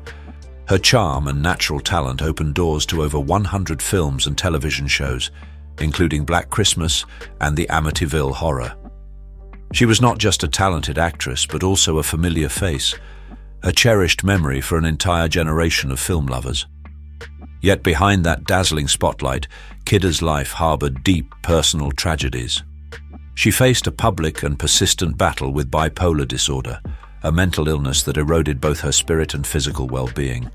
her charm and natural talent opened doors to over 100 films and television shows, including Black Christmas and the Amityville Horror. She was not just a talented actress, but also a familiar face, a cherished memory for an entire generation of film lovers. Yet behind that dazzling spotlight, Kidder's life harbored deep personal tragedies. She faced a public and persistent battle with bipolar disorder, a mental illness that eroded both her spirit and physical well-being,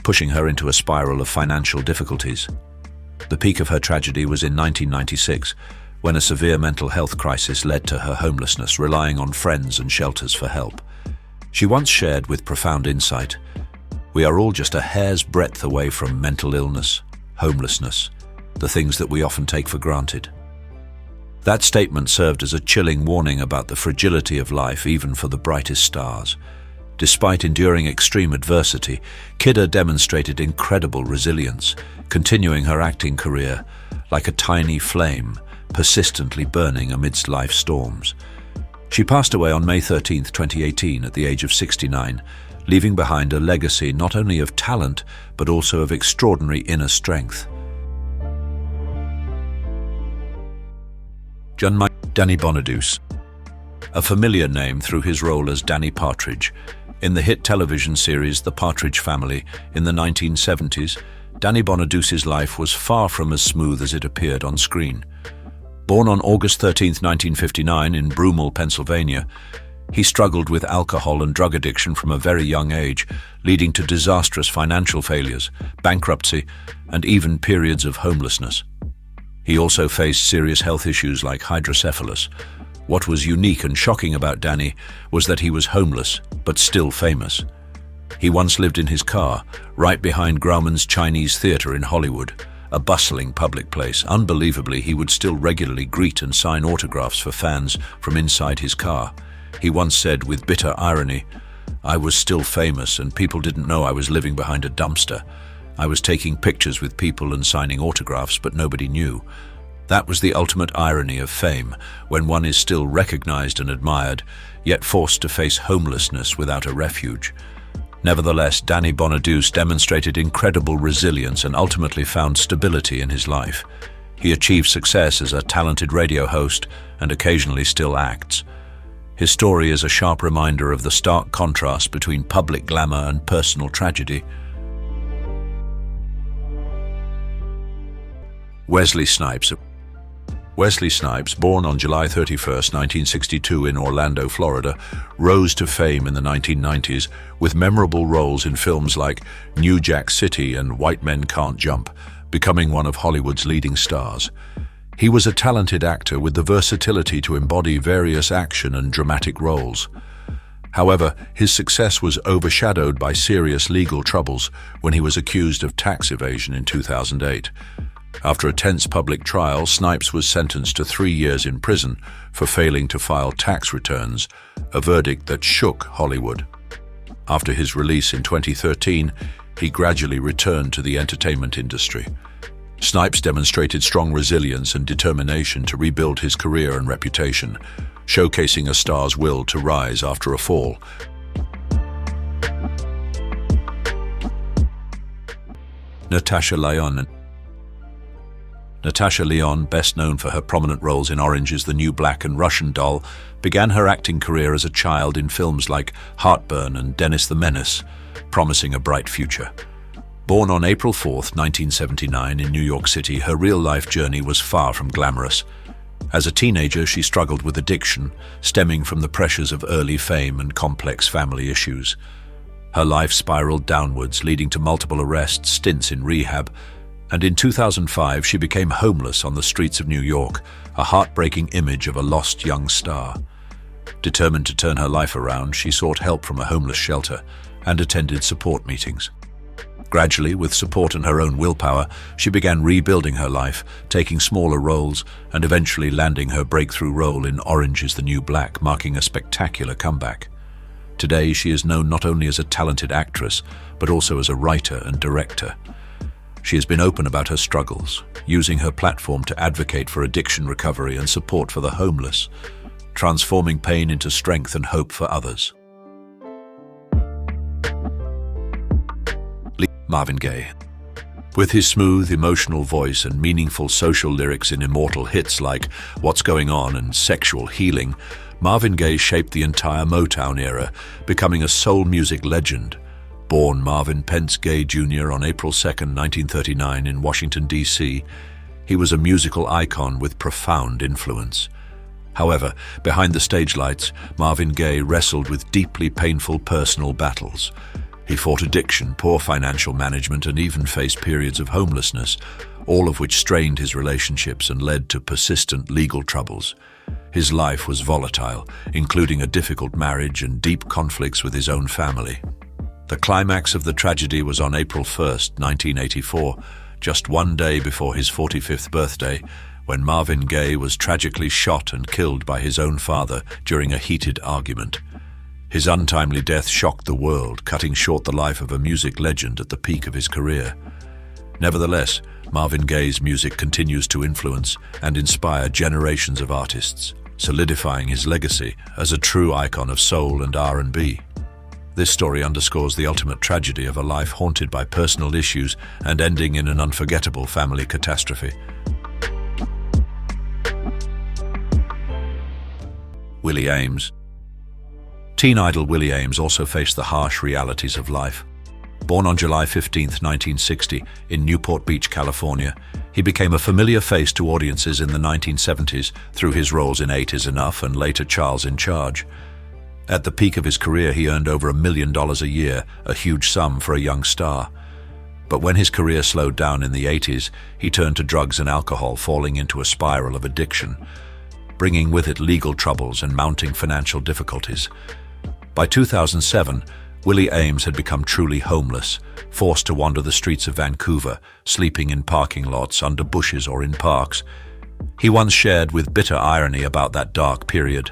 pushing her into a spiral of financial difficulties. The peak of her tragedy was in 1996, when a severe mental health crisis led to her homelessness, relying on friends and shelters for help. She once shared with profound insight, "We are all just a hair's breadth away from mental illness, homelessness, the things that we often take for granted. That statement served as a chilling warning about the fragility of life even for the brightest stars. Despite enduring extreme adversity, Kidder demonstrated incredible resilience, continuing her acting career like a tiny flame, persistently burning amidst life's storms. She passed away on May 13, 2018, at the age of 69, leaving behind a legacy not only of talent, but also of extraordinary inner strength. Danny Bonaduce, a familiar name through his role as Danny Partridge in the hit television series The Partridge Family in the 1970s, Danny Bonaduce's life was far from as smooth as it appeared on screen. Born on August 13, 1959 in Broomall, Pennsylvania, he struggled with alcohol and drug addiction from a very young age, leading to disastrous financial failures, bankruptcy, and even periods of homelessness. He also faced serious health issues like hydrocephalus. What was unique and shocking about Danny was that he was homeless, but still famous. He once lived in his car, right behind Grauman's Chinese Theatre in Hollywood, a bustling public place. Unbelievably, he would still regularly greet and sign autographs for fans from inside his car. He once said with bitter irony, "I was still famous and people didn't know I was living behind a dumpster. I was taking pictures with people and signing autographs, but nobody knew." That was the ultimate irony of fame, when one is still recognized and admired, yet forced to face homelessness without a refuge. Nevertheless, Danny Bonaduce demonstrated incredible resilience and ultimately found stability in his life. He achieved success as a talented radio host and occasionally still acts. His story is a sharp reminder of the stark contrast between public glamour and personal tragedy. Wesley Snipes. Wesley Snipes, born on July 31, 1962 in Orlando, Florida, rose to fame in the 1990s with memorable roles in films like New Jack City and White Men Can't Jump, becoming one of Hollywood's leading stars. He was a talented actor with the versatility to embody various action and dramatic roles. However, his success was overshadowed by serious legal troubles when he was accused of tax evasion in 2008. After a tense public trial, Snipes was sentenced to 3 years in prison for failing to file tax returns, a verdict that shook Hollywood. After his release in 2013, he gradually returned to the entertainment industry. Snipes demonstrated strong resilience and determination to rebuild his career and reputation, showcasing a star's will to rise after a fall. Natasha Lyonne. Natasha Lyonne, best known for her prominent roles in Orange is the New Black and Russian Doll, began her acting career as a child in films like Heartburn and Dennis the Menace, promising a bright future. Born on April 4, 1979 in New York City, her real-life journey was far from glamorous. As a teenager, she struggled with addiction, stemming from the pressures of early fame and complex family issues. Her life spiraled downwards, leading to multiple arrests, stints in rehab, and in 2005 she became homeless on the streets of New York, a heartbreaking image of a lost young star. Determined to turn her life around, she sought help from a homeless shelter and attended support meetings. Gradually, with support and her own willpower, she began rebuilding her life, taking smaller roles and eventually landing her breakthrough role in Orange is the New Black, marking a spectacular comeback. Today, she is known not only as a talented actress, but also as a writer and director. She has been open about her struggles, using her platform to advocate for addiction recovery and support for the homeless, transforming pain into strength and hope for others. Marvin Gaye. With his smooth, emotional voice and meaningful social lyrics in immortal hits like What's Going On and Sexual Healing, Marvin Gaye shaped the entire Motown era, becoming a soul music legend. Born Marvin Pence Gaye Jr. on April 2, 1939 in Washington, D.C., he was a musical icon with profound influence. However, behind the stage lights, Marvin Gaye wrestled with deeply painful personal battles. He fought addiction, poor financial management, and even faced periods of homelessness, all of which strained his relationships and led to persistent legal troubles. His life was volatile, including a difficult marriage and deep conflicts with his own family. The climax of the tragedy was on April 1, 1984, just one day before his 45th birthday, when Marvin Gaye was tragically shot and killed by his own father during a heated argument. His untimely death shocked the world, cutting short the life of a music legend at the peak of his career. Nevertheless, Marvin Gaye's music continues to influence and inspire generations of artists, solidifying his legacy as a true icon of soul and R&B. This story underscores the ultimate tragedy of a life haunted by personal issues and ending in an unforgettable family catastrophe. Willie Aames. Teen idol Willie Aames also faced the harsh realities of life. Born on July 15, 1960, in Newport Beach, California, he became a familiar face to audiences in the 1970s through his roles in Eight Is Enough and later Charles in Charge. At the peak of his career, he earned over $1 million a year, a huge sum for a young star. But when his career slowed down in the 80s, he turned to drugs and alcohol, falling into a spiral of addiction, bringing with it legal troubles and mounting financial difficulties. By 2007, Willie Aames had become truly homeless, forced to wander the streets of Vancouver, sleeping in parking lots, under bushes, or in parks. He once shared with bitter irony about that dark period.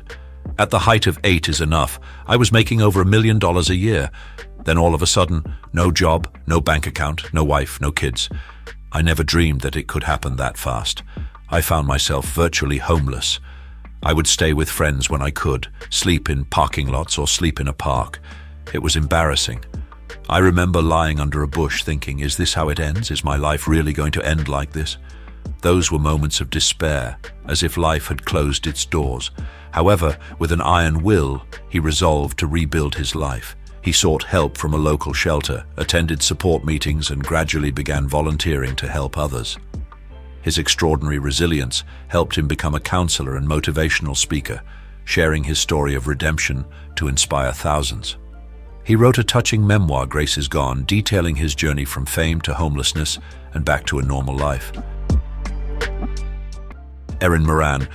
At the height of Eight Is Enough, I was making over $1 million a year. Then all of a sudden, no job, no bank account, no wife, no kids. I never dreamed that it could happen that fast. I found myself virtually homeless. I would stay with friends when I could, sleep in parking lots or sleep in a park. It was embarrassing. I remember lying under a bush thinking, is this how it ends? Is my life really going to end like this? Those were moments of despair, as if life had closed its doors. However, with an iron will, he resolved to rebuild his life. He sought help from a local shelter, attended support meetings, and gradually began volunteering to help others. His extraordinary resilience helped him become a counselor and motivational speaker, sharing his story of redemption to inspire thousands. He wrote a touching memoir, Grace Is Gone, detailing his journey from fame to homelessness and back to a normal life. Erin Moran.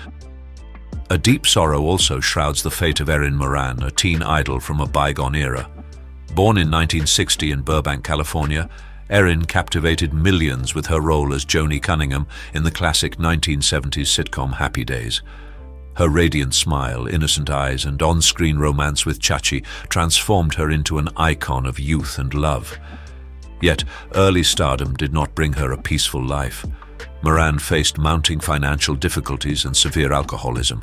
A deep sorrow also shrouds the fate of Erin Moran, a teen idol from a bygone era. Born in 1960 in Burbank, California, Erin captivated millions with her role as Joni Cunningham in the classic 1970s sitcom Happy Days. Her radiant smile, innocent eyes, and on-screen romance with Chachi transformed her into an icon of youth and love. Yet, early stardom did not bring her a peaceful life. Moran faced mounting financial difficulties and severe alcoholism.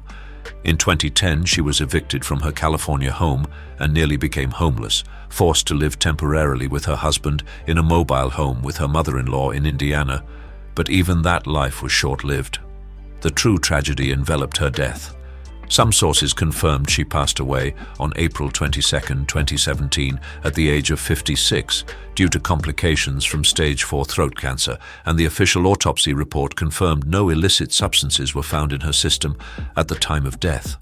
In 2010, she was evicted from her California home and nearly became homeless, forced to live temporarily with her husband in a mobile home with her mother-in-law in Indiana. But even that life was short-lived. The true tragedy enveloped her death. Some sources confirmed she passed away on April 22, 2017, at the age of 56, due to complications from stage 4 throat cancer, and the official autopsy report confirmed no illicit substances were found in her system at the time of death.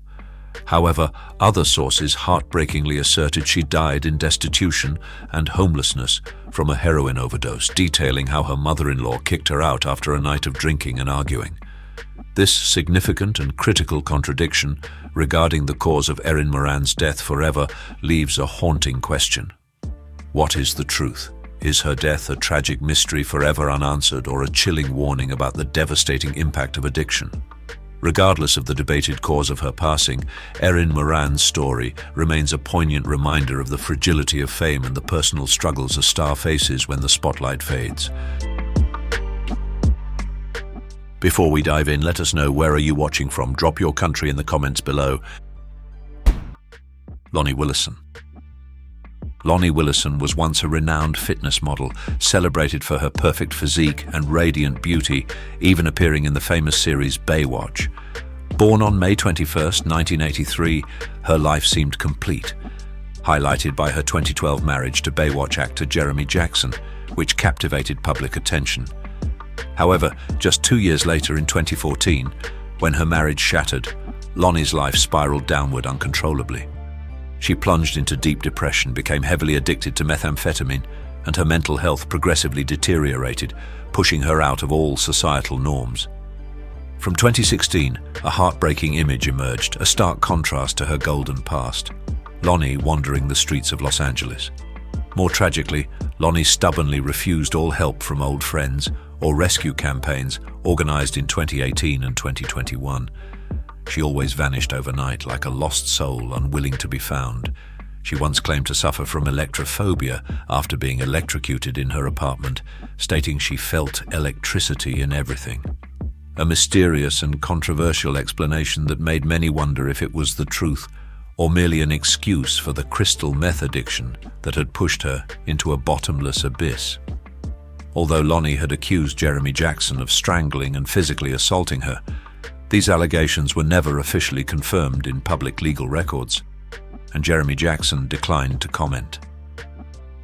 However, other sources heartbreakingly asserted she died in destitution and homelessness from a heroin overdose, detailing how her mother-in-law kicked her out after a night of drinking and arguing. This significant and critical contradiction regarding the cause of Erin Moran's death forever leaves a haunting question. What is the truth? Is her death a tragic mystery forever unanswered, or a chilling warning about the devastating impact of addiction? Regardless of the debated cause of her passing, Erin Moran's story remains a poignant reminder of the fragility of fame and the personal struggles a star faces when the spotlight fades. Before we dive in, let us know, where are you watching from? Drop your country in the comments below. Loni Willison. Loni Willison was once a renowned fitness model, celebrated for her perfect physique and radiant beauty, even appearing in the famous series Baywatch. Born on May 21, 1983, her life seemed complete, highlighted by her 2012 marriage to Baywatch actor Jeremy Jackson, which captivated public attention. However, just 2 years later in 2014, when her marriage shattered, Loni's life spiraled downward uncontrollably. She plunged into deep depression, became heavily addicted to methamphetamine, and her mental health progressively deteriorated, pushing her out of all societal norms. From 2016, a heartbreaking image emerged, a stark contrast to her golden past. Loni wandering the streets of Los Angeles. More tragically, Loni stubbornly refused all help from old friends or rescue campaigns organized in 2018 and 2021. She always vanished overnight like a lost soul unwilling to be found. She once claimed to suffer from electrophobia after being electrocuted in her apartment, stating she felt electricity in everything. A mysterious and controversial explanation that made many wonder if it was the truth or merely an excuse for the crystal meth addiction that had pushed her into a bottomless abyss. Although Loni had accused Jeremy Jackson of strangling and physically assaulting her, these allegations were never officially confirmed in public legal records, and Jeremy Jackson declined to comment.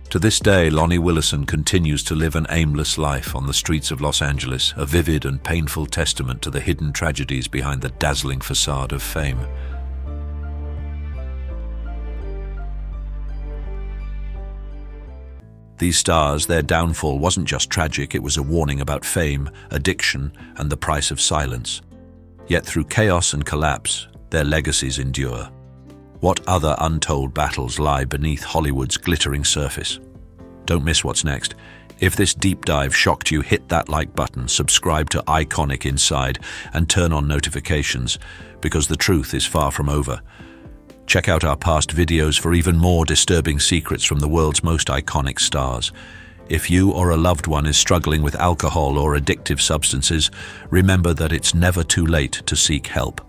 To this day, Loni Willison continues to live an aimless life on the streets of Los Angeles, a vivid and painful testament to the hidden tragedies behind the dazzling facade of fame. These stars, their downfall wasn't just tragic, it was a warning about fame, addiction, and the price of silence. Yet through chaos and collapse, their legacies endure. What other untold battles lie beneath Hollywood's glittering surface? Don't miss what's next. If this deep dive shocked you, hit that like button, subscribe to Iconic Inside, and turn on notifications, because the truth is far from over. Check out our past videos for even more disturbing secrets from the world's most iconic stars. If you or a loved one is struggling with alcohol or addictive substances, remember that it's never too late to seek help.